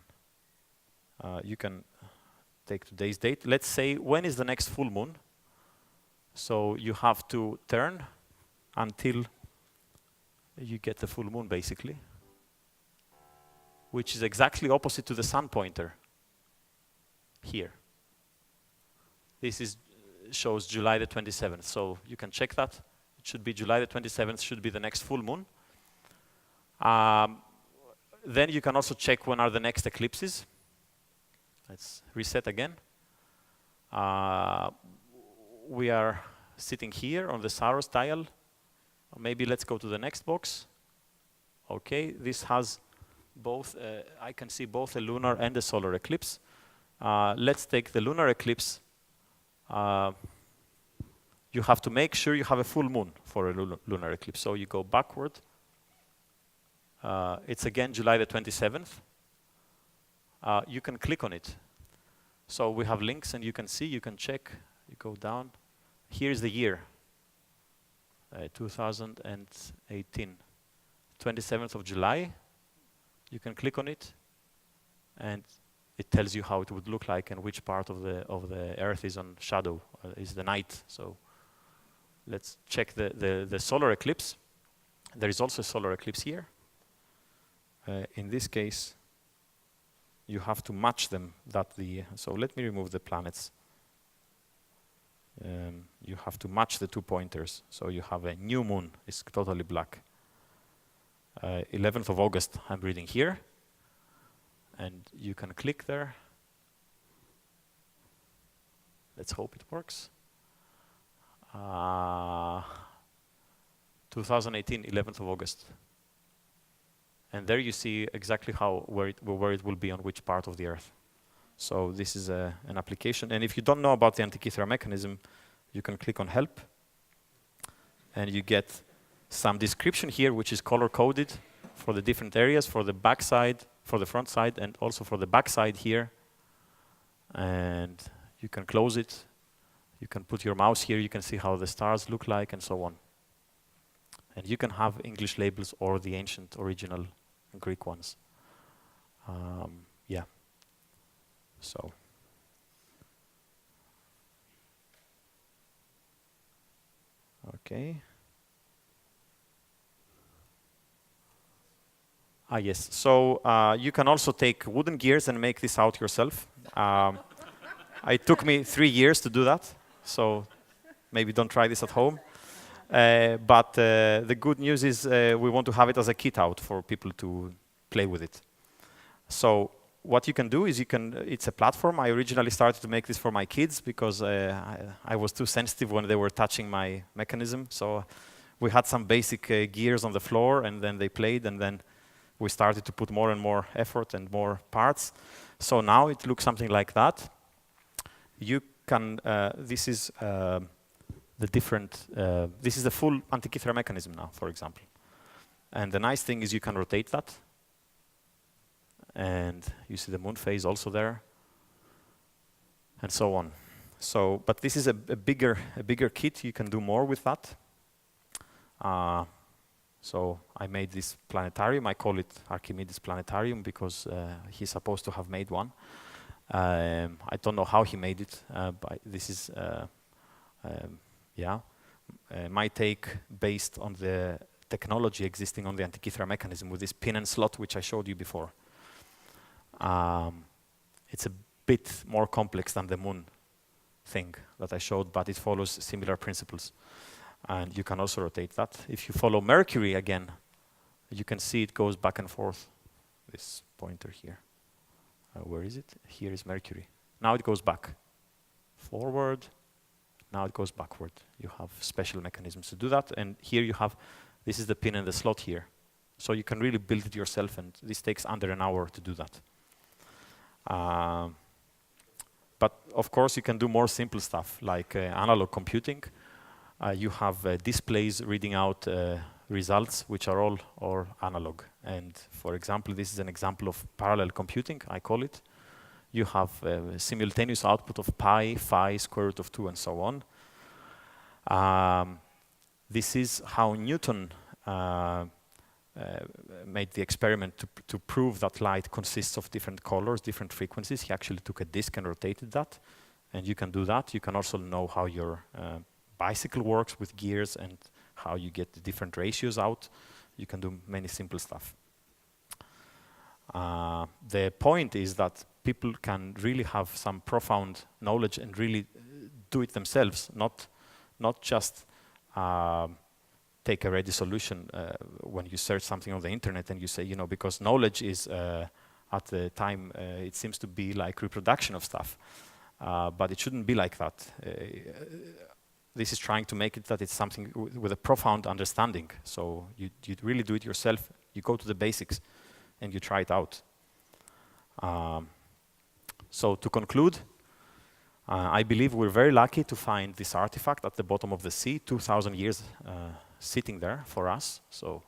Speaker 2: take today's date. Let's say, when is the next full moon? So you have to turn until you get the full moon, basically, which is exactly opposite to the sun pointer here. This shows July the 27th, so you can check that. It should be July the 27th, should be the next full moon. Then you can also check when are the next eclipses. Let's reset again. We are sitting here on the Saros dial. Maybe let's go to the next box. Okay, this has both, I can see both a lunar and a solar eclipse. Let's take the lunar eclipse. You have to make sure you have a full moon for a lunar eclipse. So you go backward. It's again July the 27th. You can click on it. So we have links and you can see, you can check, you go down. Here's the year, 2018, 27th of July. You can click on it and it tells you how it would look like and which part of the Earth is on shadow, is the night. So let's check the solar eclipse. There is also a solar eclipse here. In this case, you have to match them. So let me remove the planets. You have to match the 2 pointers. So you have a new moon, it's totally black. 11th of August, I'm reading here. And you can click there. Let's hope it works. 2018, 11th of August. And there you see exactly where it will be on which part of the Earth. So this is an application. And if you don't know about the Antikythera mechanism, you can click on Help. And you get some description here, which is color-coded for the different areas, for the back side, for the front side, and also for the back side here. And you can close it. You can put your mouse here. You can see how the stars look like, and so on. And you can have English labels or the ancient original Greek ones. Yeah. So. Okay. Yes. So you can also take wooden gears and make this out yourself. It took me 3 years to do that. So maybe don't try this at home. But the good news is we want to have it as a kit out for people to play with it. So what you can do is it's a platform. I originally started to make this for my kids because I was too sensitive when they were touching my mechanism. So we had some basic gears on the floor, and then they played, and then we started to put more and more effort and more parts. So now it looks something like that. You can, this is the different, this is the full Antikythera mechanism now, for example. And the nice thing is you can rotate that. And you see the moon phase also there, and so on. So, but this is a bigger kit. You can do more with that. So I made this planetarium. I call it Archimedes Planetarium because he's supposed to have made one. I don't know how he made it, but this is, my take based on the technology existing on the Antikythera mechanism with this pin and slot, which I showed you before. It's a bit more complex than the moon thing that I showed, but it follows similar principles. And you can also rotate that. If you follow Mercury again, you can see it goes back and forth. This pointer here. Where is it? Here is Mercury. Now it goes back. Forward. Now it goes backward. You have special mechanisms to do that. And here you have, this is the pin and the slot here. So you can really build it yourself, and this takes under an hour to do that. But of course you can do more simple stuff like analog computing. You have displays reading out results which are all analog. And for example, this is an example of parallel computing, I call it. You have simultaneous output of pi, phi, square root of 2, and so on. This is how Newton made the experiment to prove that light consists of different colors, different frequencies. He actually took a disk and rotated that, and you can do that. You can also know how your bicycle works with gears and how you get the different ratios out. You can do many simple stuff. The point is that people can really have some profound knowledge and really do it themselves, not just take a ready solution when you search something on the internet and you say, you know, because knowledge is at the time it seems to be like reproduction of stuff, but it shouldn't be like that. This is trying to make it that it's something with a profound understanding. So you really do it yourself. You go to the basics and you try it out. So to conclude, I believe we're very lucky to find this artifact at the bottom of the sea, 2,000 years sitting there for us. So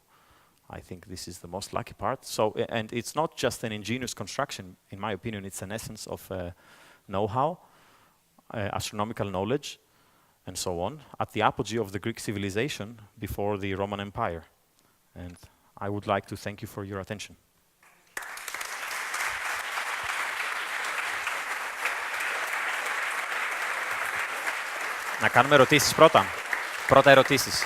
Speaker 2: I think this is the most lucky part. So, and it's not just an ingenious construction, in my opinion, it's an essence of know-how, astronomical knowledge, and so on, at the apogee of the Greek civilization before the Roman Empire. And I would like to thank you for your attention. Να κάνουμε ερωτήσεις πρώτα. Πρώτα ερωτήσεις.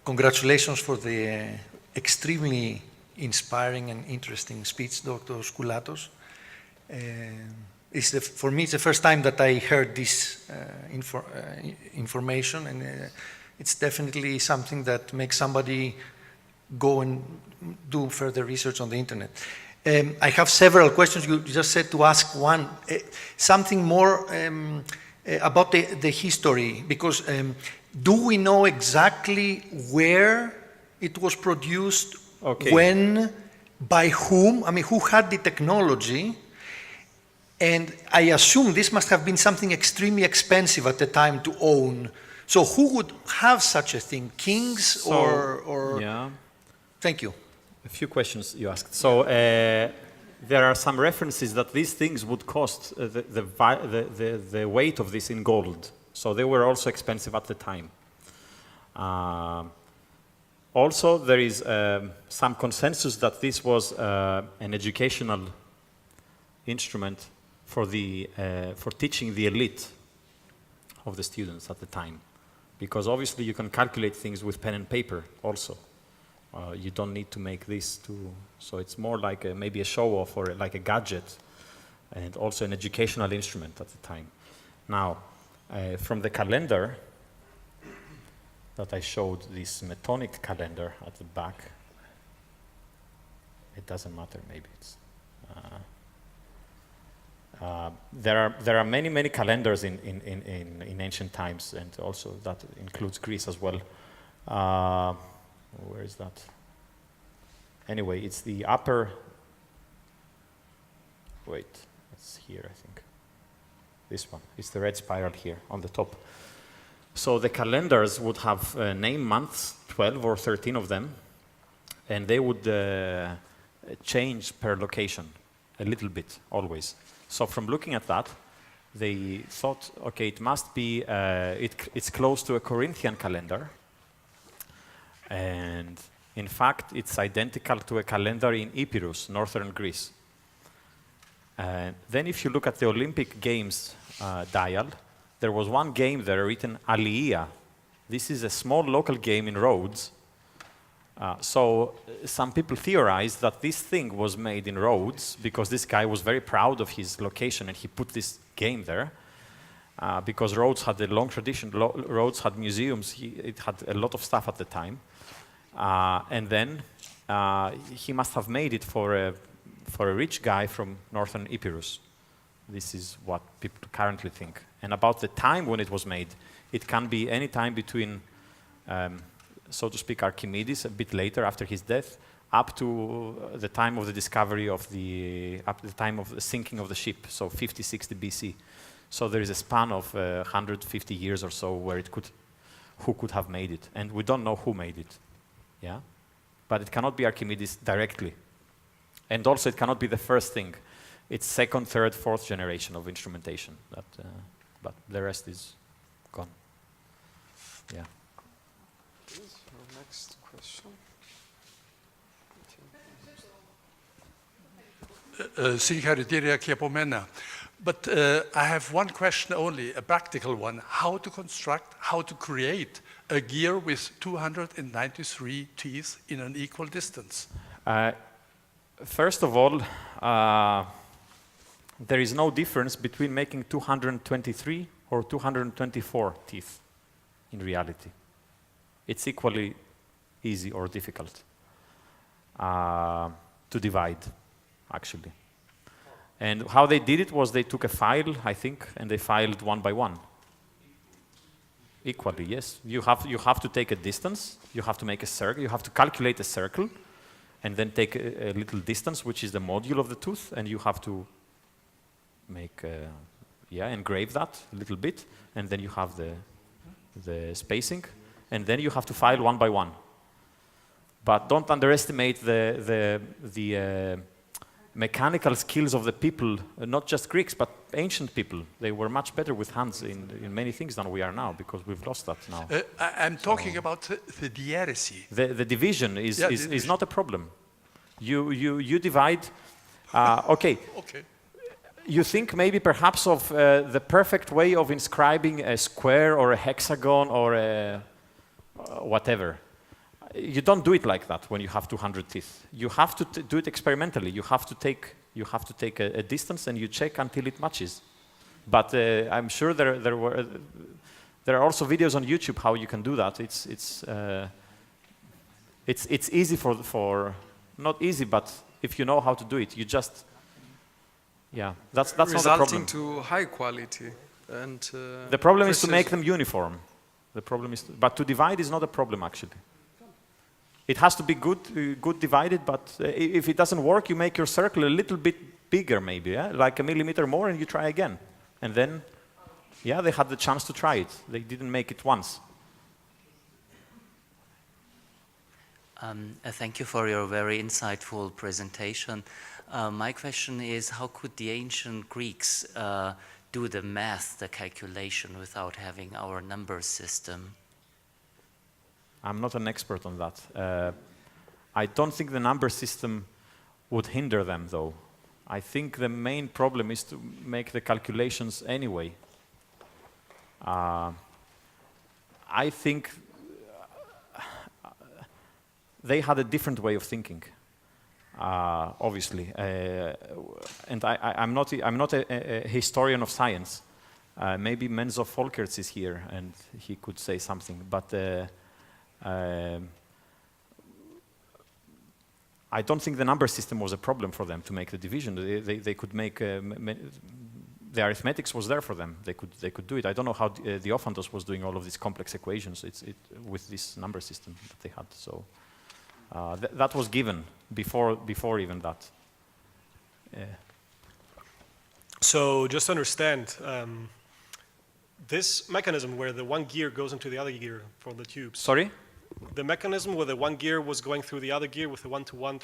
Speaker 3: Congratulations for the extremely inspiring and interesting speech, Dr. Skoulatos. For me, it's the first time that I heard this information, and it's definitely something that makes somebody go and do further research on the internet. I have several questions. You just said to ask one, something more about the history, because do we know exactly where it was produced, when, by whom? I mean, who had the technology? And I assume this must have been something extremely expensive at the time to own. So who would have such a thing? Kings or
Speaker 2: yeah.
Speaker 3: Thank you.
Speaker 2: A few questions you asked. So there are some references that these things would cost the weight of this in gold. So they were also expensive at the time. Also, there is some consensus that this was an educational instrument for teaching the elite of the students at the time. Because obviously you can calculate things with pen and paper also. You don't need to make this so it's more like maybe a show-off or like a gadget, and also an educational instrument at the time. Now, from the calendar that I showed, this Metonic calendar at the back, it doesn't matter, maybe it's... there are many calendars in ancient times, and also that includes Greece as well. Where is that? Anyway, it's the upper... Wait, it's here, I think. This one. It's the red spiral here on the top. So the calendars would have name months, 12 or 13 of them, and they would change per location a little bit, always. So from looking at that, they thought, okay, it must be, it's close to a Corinthian calendar, and in fact, it's identical to a calendar in Epirus, northern Greece. Then if you look at the Olympic Games dial, there was one game there written Aliyah. This is a small local game in Rhodes. So some people theorize that this thing was made in Rhodes because this guy was very proud of his location and he put this game there. Because Rhodes had a long tradition, Rhodes had museums, it had a lot of stuff at the time. And then he must have made it for a rich guy from northern Epirus. This is what people currently think. And about the time when it was made, it can be any time between, so to speak, Archimedes, a bit later after his death, up to the time of the discovery of up to the time of the sinking of the ship, so 50, 60 BC. So there is a span of 150 years or so where who could have made it. And we don't know who made it. Yeah? But it cannot be Archimedes directly. And also it cannot be the first thing. it's second, third, fourth generation of instrumentation. But the rest is gone. Yeah.
Speaker 4: Next question.
Speaker 5: Συγχαρητήρια και από μένα. But I have one question only, a practical one. How to construct, how to create a gear with 293 teeth in an equal distance?
Speaker 2: First of all, there is no difference between making 223 or 224 teeth in reality. It's equally easy or difficult to divide, actually. And how they did it was they took a file, I think, and they filed one by one. Equally, yes. You have to take a distance, you have to make a circle, you have to calculate a circle, and then take a little distance, which is the module of the tooth, and you have to make, engrave that a little bit, and then you have the spacing, and then you have to file one by one. But don't underestimate the mechanical skills of the people, not just Greeks, but ancient people. They were much better with hands in many things than we are now, because we've lost that now.
Speaker 5: I'm talking about the diaresis.
Speaker 2: The division is not a problem. You divide, okay.
Speaker 5: Okay.
Speaker 2: You think maybe perhaps of the perfect way of inscribing a square or a hexagon or a whatever. You don't do it like that when you have 200 teeth. You have to do it experimentally. You have to take a distance and you check until it matches. But I'm sure there are also videos on YouTube how you can do that. It's easy for not easy, but if you know how to do it, you just that's not a problem.
Speaker 4: Resulting to high quality and
Speaker 2: the problem is to make them uniform. The problem is, but to divide is not a problem actually. It has to be good divided, but if it doesn't work, you make your circle a little bit bigger maybe, like a millimeter more, and you try again. And then, they had the chance to try it. They didn't make it once.
Speaker 6: Thank you for your very insightful presentation. My question is, how could the ancient Greeks do the math, the calculation, without having our number system?
Speaker 2: I'm not an expert on that. I don't think the number system would hinder them, though. I think the main problem is to make the calculations anyway. I think they had a different way of thinking, obviously. And I'm not a historian of science. Maybe Menzo Folkerts is here, and he could say something. But I don't think the number system was a problem for them to make the division. They could make the arithmetics was there for them. They could do it. I don't know how Diophantos was doing all of these complex equations with this number system that they had. So that was given before even that.
Speaker 7: So just to understand, this mechanism where the one gear goes into the other gear for the tubes.
Speaker 2: Sorry?
Speaker 7: The mechanism where the one gear was going through the other gear with the one-to-one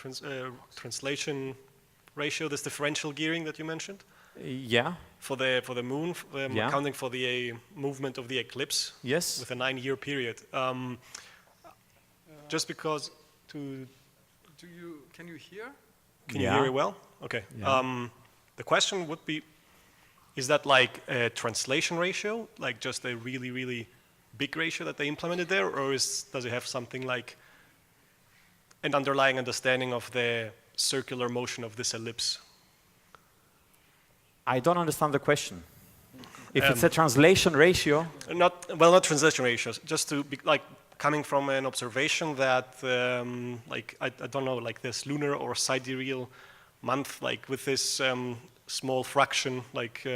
Speaker 7: translation ratio, this differential gearing that you mentioned?
Speaker 2: Yeah.
Speaker 7: For the moon, accounting for the movement of the eclipse.
Speaker 2: Yes.
Speaker 7: With a 9-year period. Just because
Speaker 4: can you hear?
Speaker 7: Can you hear me well? Okay.
Speaker 2: Yeah.
Speaker 7: The question would be, is that like a translation ratio, like just a really, really big ratio that they implemented there, or does it have something like an underlying understanding of the circular motion of this ellipse?
Speaker 2: I don't understand the question. If it's a translation ratio...
Speaker 7: Not translation ratios, just to be like coming from an observation that like, I don't know, like this lunar or sidereal month, like with this small fraction, like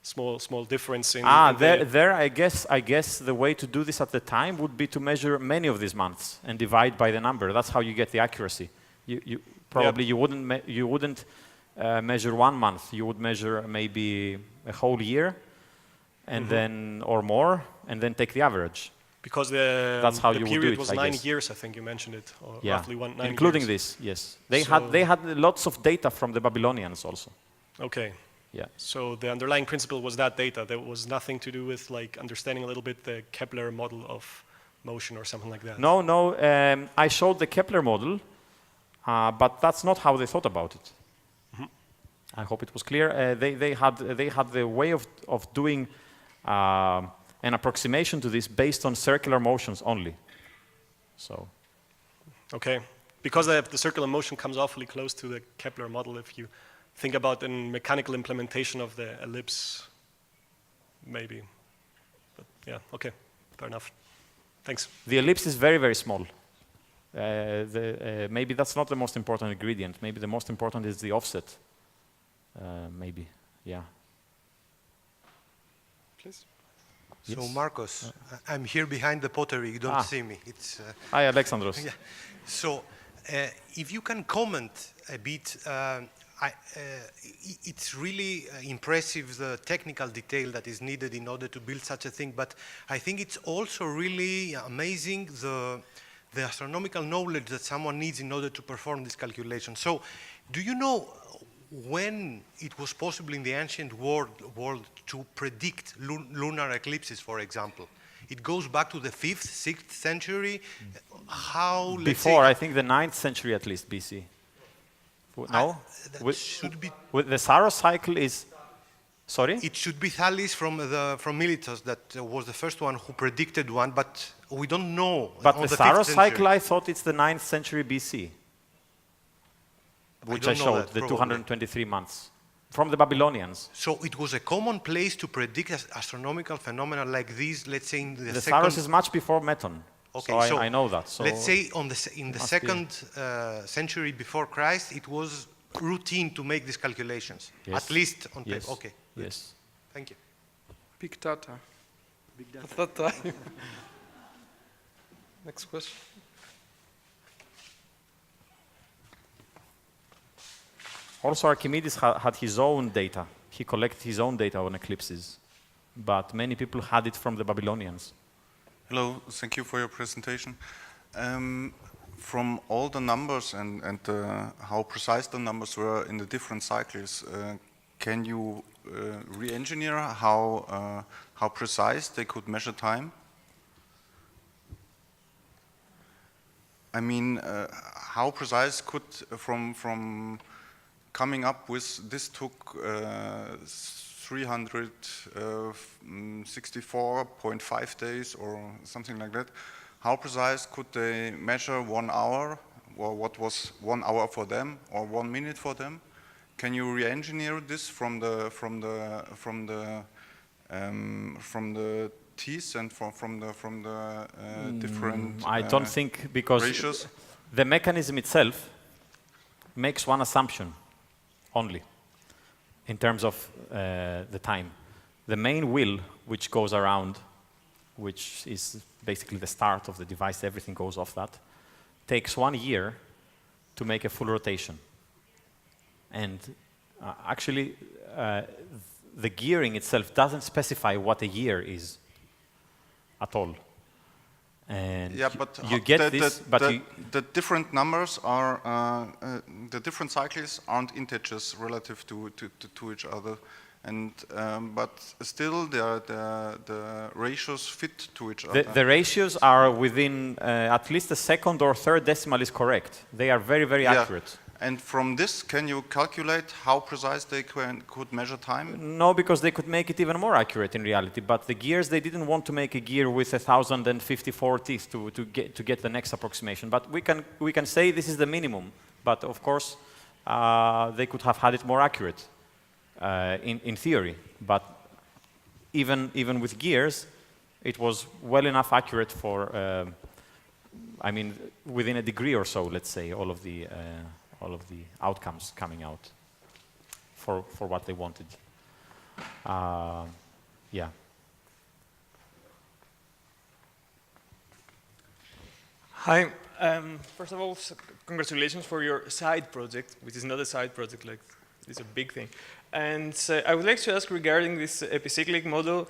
Speaker 7: small difference in...
Speaker 2: I guess the way to do this at the time would be to measure many of these months and divide by the number. That's how you get the accuracy. You wouldn't measure 1 month. You would measure maybe a whole year, and then or more, and then take the average.
Speaker 7: Because
Speaker 2: that's how you would do it,
Speaker 7: was 9 years, I think you mentioned it, or roughly 9
Speaker 2: including
Speaker 7: years.
Speaker 2: This. Yes, they had lots of data from the Babylonians also.
Speaker 7: Okay.
Speaker 2: Yeah.
Speaker 7: So the underlying principle was that data. There was nothing to do with like understanding a little bit the Kepler model of motion or something like that.
Speaker 2: No, no. I showed the Kepler model, but that's not how they thought about it. I hope it was clear. They had the way of doing an approximation to this based on circular motions only. So.
Speaker 7: Okay. Because the circular motion comes awfully close to the Kepler model if you think about a mechanical implementation of the ellipse, maybe. But yeah, okay, fair enough. Thanks.
Speaker 2: The ellipse is very, very small. Maybe that's not the most important ingredient. Maybe the most important is the offset. Maybe, yeah.
Speaker 7: Please.
Speaker 8: So
Speaker 2: Yes.
Speaker 8: Markos, I'm here behind the pottery. You don't see me. It's
Speaker 2: Hi, Alexandros.
Speaker 8: yeah. So if you can comment a bit, it's really impressive the technical detail that is needed in order to build such a thing. But I think it's also really amazing the astronomical knowledge that someone needs in order to perform this calculation. So, do you know when it was possible in the ancient world to predict lunar eclipses, for example? It goes back to the 5th, 6th century. How, let's
Speaker 2: Before,
Speaker 8: say,
Speaker 2: I think the 9th century at least, BC. No?
Speaker 8: that should be.
Speaker 2: With the Saros cycle is, sorry?
Speaker 8: It should be Thales from Miletus that was the first one who predicted one, but we don't know.
Speaker 2: But
Speaker 8: on
Speaker 2: the
Speaker 8: 5th
Speaker 2: Saros
Speaker 8: century.
Speaker 2: cycle, I thought it's the 9th century BC, which I
Speaker 8: don't know
Speaker 2: showed,
Speaker 8: that,
Speaker 2: the
Speaker 8: probably.
Speaker 2: 223 months, from the Babylonians.
Speaker 8: So it was a common place to predict astronomical phenomena like these, let's say in the
Speaker 2: The
Speaker 8: second...
Speaker 2: Saros is much before Meton,
Speaker 8: Okay,
Speaker 2: so I know that. So
Speaker 8: let's say in the
Speaker 2: must
Speaker 8: second century before Christ, it was routine to make these calculations,
Speaker 2: Yes.
Speaker 8: at least on
Speaker 2: Yes.
Speaker 8: paper. Okay,
Speaker 2: Yes.
Speaker 8: thank you.
Speaker 4: Big data. Big data. At that time. Next question.
Speaker 2: Also, Archimedes had his own data. He collected his own data on eclipses, but many people had it from the Babylonians.
Speaker 9: Hello, thank you for your presentation. From all the numbers and how precise the numbers were in the different cycles, can you re-engineer how precise they could measure time? I mean, how precise could from coming up with this took 364.5 days or something like that. How precise could they measure 1 hour, or what was 1 hour for them, or 1 minute for them? Can you re-engineer this from the teeth and from the different?
Speaker 2: I don't think, because
Speaker 9: ratios?
Speaker 2: the mechanism itself makes one assumption only in terms of the time. The main wheel, which goes around, which is basically the start of the device, everything goes off that, takes 1 year to make a full rotation. And actually, the gearing itself doesn't specify what a year is at all. And
Speaker 9: Yeah, but
Speaker 2: you get this, but
Speaker 9: the different numbers are the different cycles aren't integers relative to each other, and but still the ratios fit to each other.
Speaker 2: the ratios are within at least the second or third decimal is correct. They are very, very
Speaker 9: Yeah.
Speaker 2: accurate.
Speaker 9: And from this, can you calculate how precise they could measure time?
Speaker 2: No, because they could make it even more accurate in reality. But the gears, they didn't want to make a gear with 1,054 teeth to get the next approximation. But we can say this is the minimum. But of course, they could have had it more accurate in theory. But even with gears, it was well enough accurate for, I mean, within a degree or so, let's say, all of the outcomes coming out for what they wanted. Yeah.
Speaker 10: Hi. First of all, congratulations for your side project, which is not a side project, like it's a big thing. And I would like to ask regarding this epicyclic model.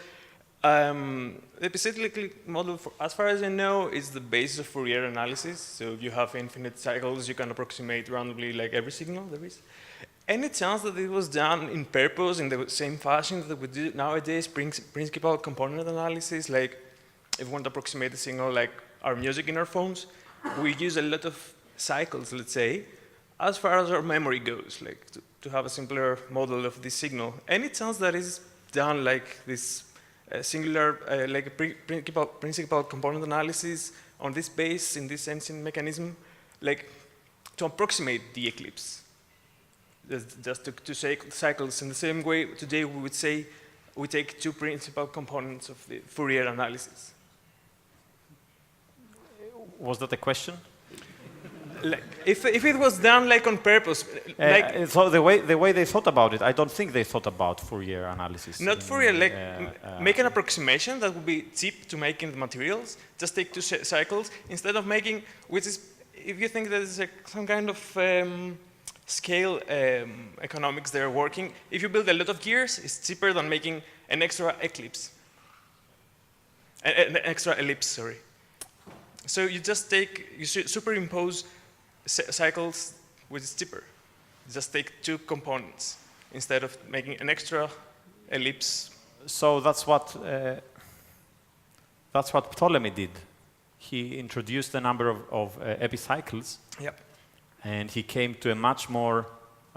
Speaker 10: The epicyclic model, as far as I know, is the basis of Fourier analysis. So if you have infinite cycles, you can approximate randomly like every signal there is. any chance that it was done in purpose, in the same fashion that we do nowadays, principal component analysis, like if we want to approximate the signal like our music in our phones, we use a lot of cycles, let's say, as far as our memory goes, like to have a simpler model of this signal. Any chance that is done like this singular, like a principal component analysis on this base, in this ancient mechanism, like to approximate the eclipse? Just to say cycles in the same way today we would say we take two principal components of the Fourier analysis.
Speaker 2: Was that a question?
Speaker 10: Like, if it was done like on purpose, like
Speaker 2: so the way they thought about it, I don't think they thought about Fourier analysis.
Speaker 10: not Fourier, like make an approximation that would be cheap to make in the materials. Just take two cycles instead of making, which is, if you think there's some kind of scale economics they're working. If you build a lot of gears, it's cheaper than making an extra eclipse. An extra ellipse, sorry. So you just you superimpose cycles, which is cheaper. Just take two components instead of making an extra ellipse.
Speaker 2: So that's what Ptolemy did. He introduced a number of epicycles.
Speaker 10: Yep.
Speaker 2: And he came to a much more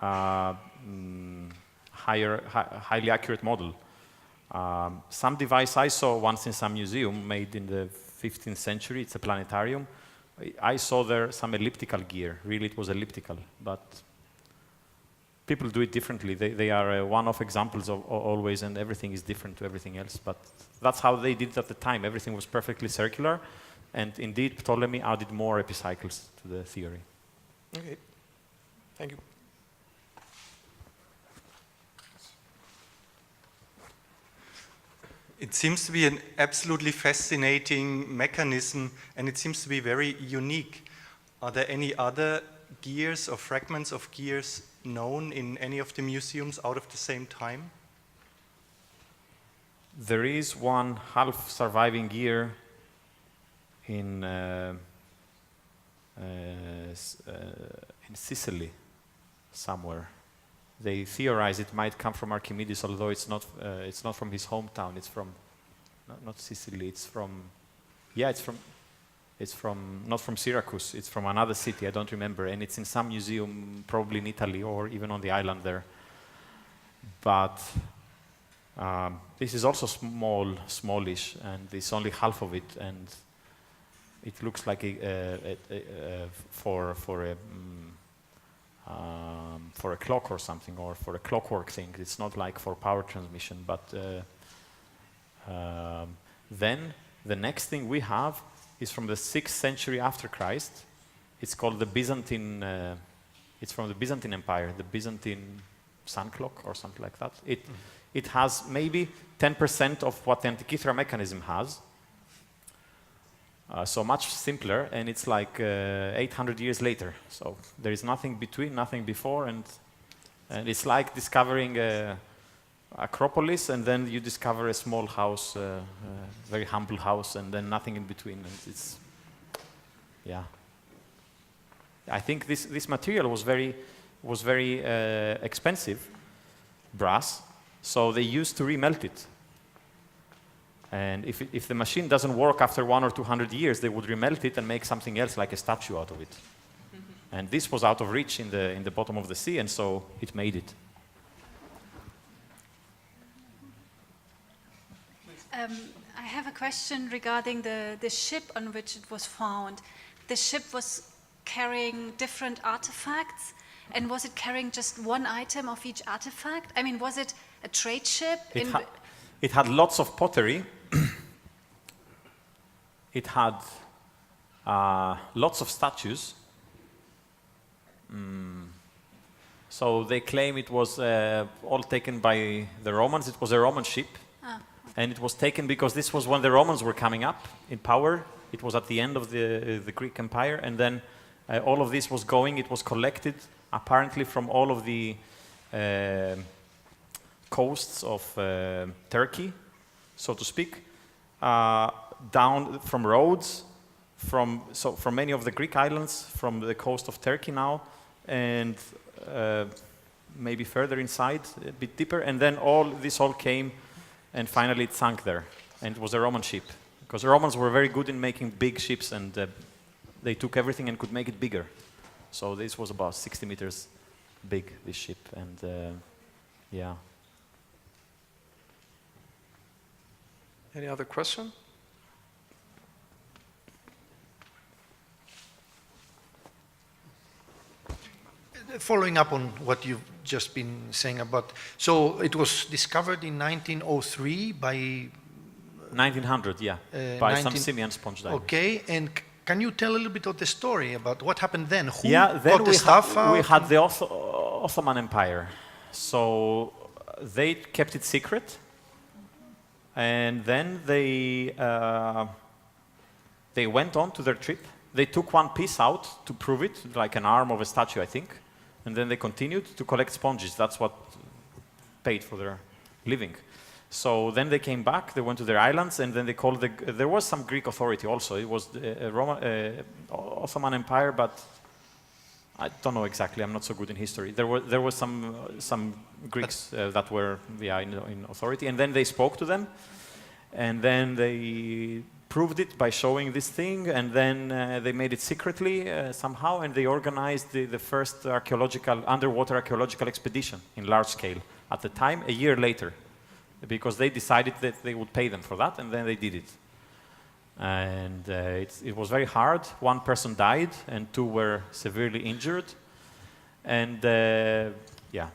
Speaker 2: highly accurate model. Some device I saw once in some museum made in the 15th century, it's a planetarium. I saw there some elliptical gear. Really, it was elliptical, but people do it differently. They are one-off examples of always, and everything is different to everything else. But that's how they did it at the time. Everything was perfectly circular, and indeed, Ptolemy added more epicycles to the theory.
Speaker 10: Okay, thank you.
Speaker 11: It seems to be an absolutely fascinating mechanism, and it seems to be very unique. Are there any other gears or fragments of gears known in any of the museums out of the same time?
Speaker 2: There is one half surviving gear in Sicily, somewhere. They theorize it might come from Archimedes, although it's not from his hometown. It's from not Sicily. It's from not from Syracuse. It's from another city. I don't remember, and it's in some museum, probably in Italy or even on the island there. But this is also smallish, and it's only half of it, and it looks like for a clock or something, or for a clockwork thing. It's not like for power transmission. But then the next thing we have is from the 6th century after Christ. It's called the Byzantine. It's from the Byzantine Empire, the Byzantine sun clock or something like that. It has maybe 10% of what the Antikythera mechanism has. So much simpler, and it's like 800 years later. So there is nothing between, nothing before, and it's like discovering Acropolis, and then you discover a small house, very humble house, and then nothing in between. And it's, yeah. I think this material was very expensive, brass. So they used to remelt it. And if the machine doesn't work after 100 or 200 years, they would remelt it and make something else, like a statue out of it. And this was out of reach in the bottom of the sea, and so it made it.
Speaker 12: I have a question regarding the ship on which it was found. The ship was carrying different artifacts, and was it carrying just one item of each artifact? I mean, was it a trade ship?
Speaker 2: It had lots of pottery. It had lots of statues. So they claim it was all taken by the Romans. It was a Roman ship. And it was taken because this was when the Romans were coming up in power. It was at the end of the Greek Empire. And then all of this was going. It was collected apparently from all of the coasts of Turkey, so to speak, down from Rhodes, from many of the Greek islands, from the coast of Turkey now, and maybe further inside, a bit deeper, and then this all came, and finally it sank there. And it was a Roman ship, because the Romans were very good in making big ships, and they took everything and could make it bigger. So this was about 60 meters big, this ship, and yeah.
Speaker 4: Any other question?
Speaker 3: Following up on what you've just been saying about, so it was discovered in 1903 by...
Speaker 2: 1900, yeah, by some simian sponge divers.
Speaker 3: Okay, and can you tell a little bit of the story about what happened then? Who
Speaker 2: then
Speaker 3: got the stuff out?
Speaker 2: We had the Ottoman Empire. So they kept it secret, and then they went on to their trip. They took one piece out to prove it, like an arm of a statue, I think, and then they continued to collect sponges. That's what paid for their living. So then they came back, they went to their islands, and then they called there was some Greek authority also. It was a Ottoman Empire, but I don't know exactly, I'm not so good in history. There was some Greeks that were in authority, and then they spoke to them, and then they proved it by showing this thing, and then they made it secretly somehow, and they organized the first underwater archaeological expedition in large scale at the time, a year later, because they decided that they would pay them for that, and then they did it. And it was very hard. One person died, and 2 were severely injured, and yeah.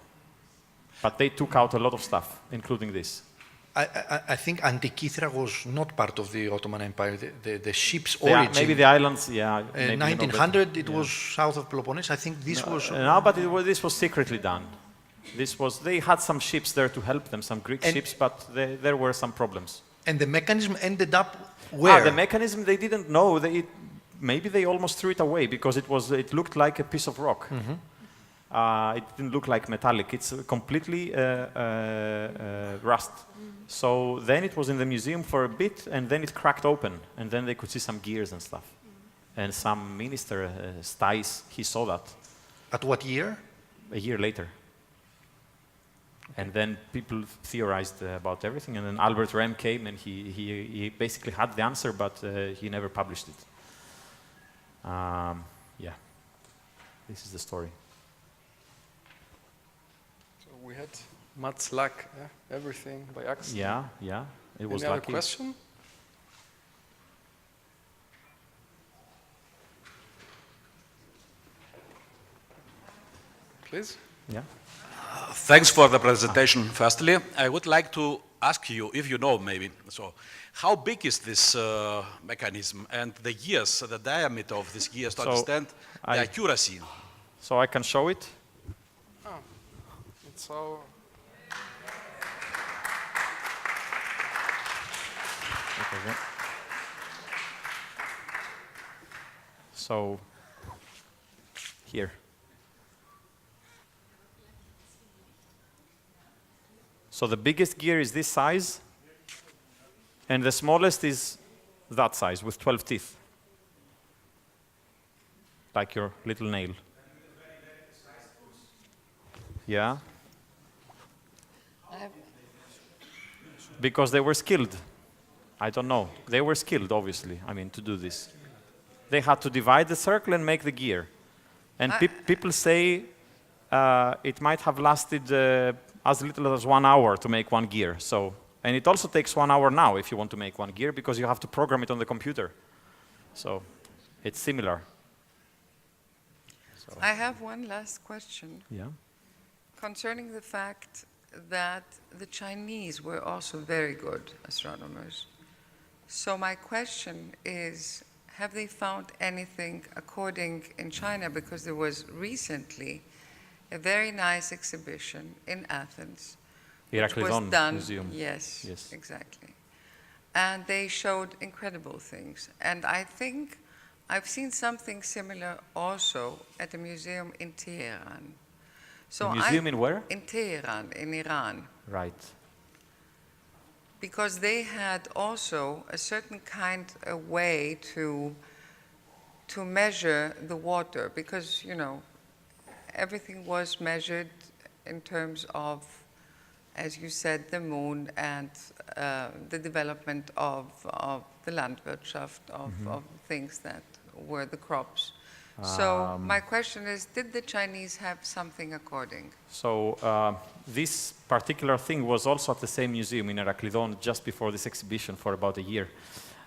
Speaker 2: But they took out a lot of stuff, including this.
Speaker 3: I think Antikythera was not part of the Ottoman Empire, the ship's origin.
Speaker 2: Maybe the islands, yeah.
Speaker 3: 1900, it was south of Peloponnese. I think this was...
Speaker 2: No, but this was secretly done. They had some ships there to help them, some Greek ships, but there were some problems.
Speaker 3: And the mechanism ended up where?
Speaker 2: The mechanism, they didn't know. Maybe they almost threw it away, because it looked like a piece of rock.
Speaker 3: Mm-hmm.
Speaker 2: It didn't look like metallic. It's completely rust. So then it was in the museum for a bit, and then it cracked open, and then they could see some gears and stuff. And some minister, Stais, he saw that.
Speaker 3: At what year?
Speaker 2: A year later. And then people theorized about everything, and then Albert Rehm came, and he basically had the answer, but he never published it. Yeah, this is the story.
Speaker 4: So we had much luck, yeah? Everything by accident.
Speaker 2: Yeah, it was
Speaker 4: Any
Speaker 2: lucky.
Speaker 4: Other question? Please.
Speaker 2: Yeah.
Speaker 13: Thanks for the presentation. Firstly, I would like to ask you, if you know maybe, so how big is this mechanism, and the gears, the diameter of these gears, to understand the accuracy?
Speaker 2: So I can show it.
Speaker 4: Oh, it's so...
Speaker 2: So here. So the biggest gear is this size, and the smallest is that size with 12 teeth, like your little nail. Yeah. Because they were skilled. I don't know. They were skilled, obviously, to do this. They had to divide the circle and make the gear. And people say it might have lasted as little as 1 hour to make one gear. And it also takes 1 hour now if you want to make one gear, because you have to program it on the computer. So it's similar. So.
Speaker 14: I have one last question.
Speaker 2: Yeah.
Speaker 14: Concerning the fact that the Chinese were also very good astronomers. So my question is, have they found anything according in China, because there was recently a very nice exhibition in Athens, which was done.
Speaker 2: Museum.
Speaker 14: Yes, exactly. And they showed incredible things. And I think I've seen something similar also at a museum in Tehran. So
Speaker 2: a museum in where?
Speaker 14: In Tehran, in Iran.
Speaker 2: Right.
Speaker 14: Because they had also a certain kind of way to measure the water, because, everything was measured in terms of, as you said, the moon and the development of the Landwirtschaft, of things that were the crops. So my question is, did the Chinese have something according?
Speaker 2: So this particular thing was also at the same museum in Heraklidon just before this exhibition for about a year.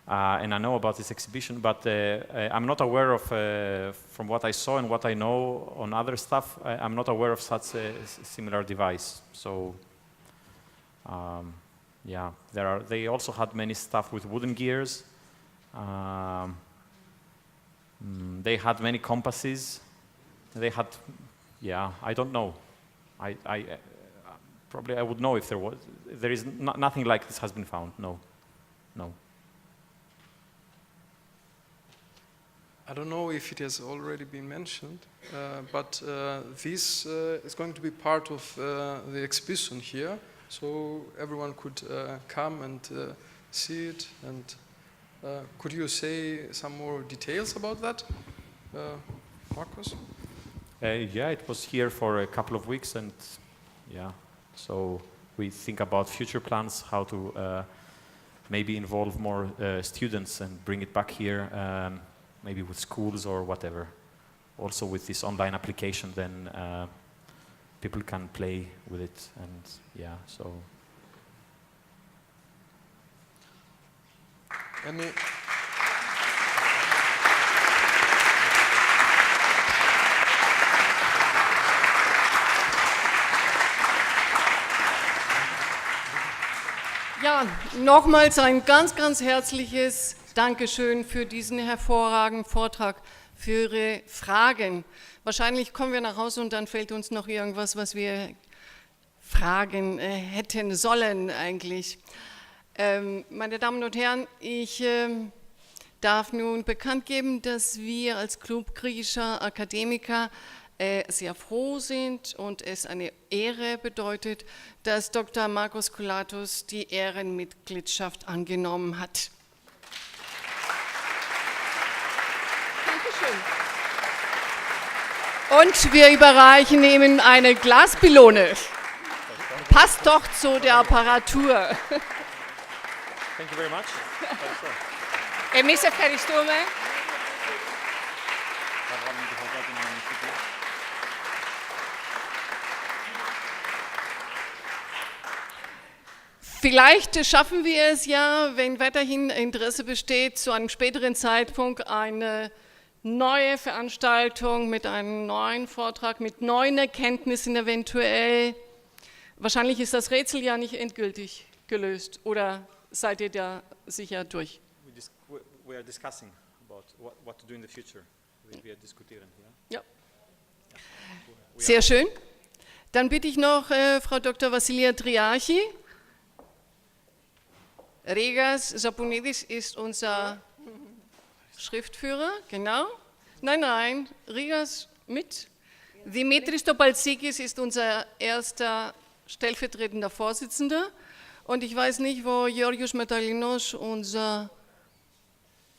Speaker 2: And I know about this exhibition, but I'm not aware of, from what I saw and what I know on other stuff, I'm not aware of such a similar device. So yeah, they also had many stuff with wooden gears. They had many compasses. They had, yeah, I don't know. Probably I would know if there was. There is nothing like this has been found. No, no.
Speaker 4: I don't know if it has already been mentioned, but this is going to be part of the exhibition here, so everyone could come and see it. And could you say some more details about that, Markos?
Speaker 2: Yeah, it was here for a couple of weeks, and yeah, so we think about future plans, how to maybe involve more students and bring it back here, maybe with schools or whatever. Also with this online application, then people can play with it, and yeah, so.
Speaker 4: Any?
Speaker 1: Ja, nochmals ein ganz, ganz herzliches Dankeschön für diesen hervorragenden Vortrag, für Ihre Fragen. Wahrscheinlich kommen wir nach Hause und dann fällt uns noch irgendwas, was wir fragen hätten sollen eigentlich. Meine Damen und Herren, ich darf nun bekannt geben, dass wir als Club griechischer Akademiker sehr froh sind und es eine Ehre bedeutet, dass Dr. Markos Skoulatos die Ehrenmitgliedschaft angenommen hat. Dankeschön. Und wir überreichen ihm eine Glaspylone. Passt doch zu der Apparatur.
Speaker 2: Thank you very much.
Speaker 1: Εμείς ευχαριστούμε. Vielleicht schaffen wir es ja, wenn weiterhin Interesse besteht, zu einem späteren Zeitpunkt eine neue Veranstaltung mit einem neuen Vortrag, mit neuen Erkenntnissen eventuell. Wahrscheinlich ist das Rätsel ja nicht endgültig gelöst, oder seid ihr da sicher durch?
Speaker 2: We are discussing about what to do in the future. Wir diskutieren,
Speaker 1: ja? Ja. Sehr schön. Dann bitte ich noch Frau Dr. Vassilia Triarchi. Regas Sapounidis ist unser Schriftführer, genau. Nein, Regas mit. Dimitris Topaltsikis ist unser erster stellvertretender Vorsitzender. Und ich weiß nicht, wo Georgios Metalinos, unser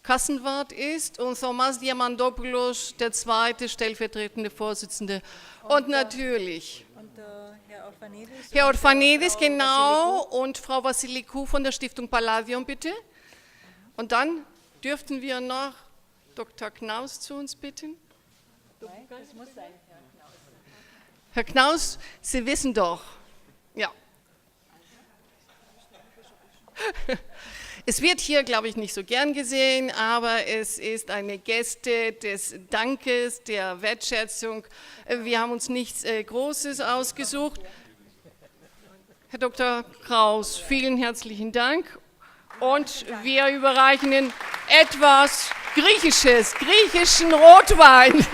Speaker 1: Kassenwart ist, und Thomas Diamandopoulos, der zweite stellvertretende Vorsitzende. Und natürlich Herr Orphanidis, genau, und Frau Vassilikou von der Stiftung Palladion, bitte. Und dann dürften wir noch Dr. Knaus zu uns bitten.
Speaker 15: Das muss sein,
Speaker 1: Herr Knaus, Sie wissen doch, ja. Es wird hier, glaube ich, nicht so gern gesehen, aber es ist eine Geste des Dankes, der Wertschätzung. Wir haben uns nichts Großes ausgesucht. Herr Dr. Kraus, vielen herzlichen Dank. Und wir überreichen Ihnen etwas Griechisches, griechischen Rotwein.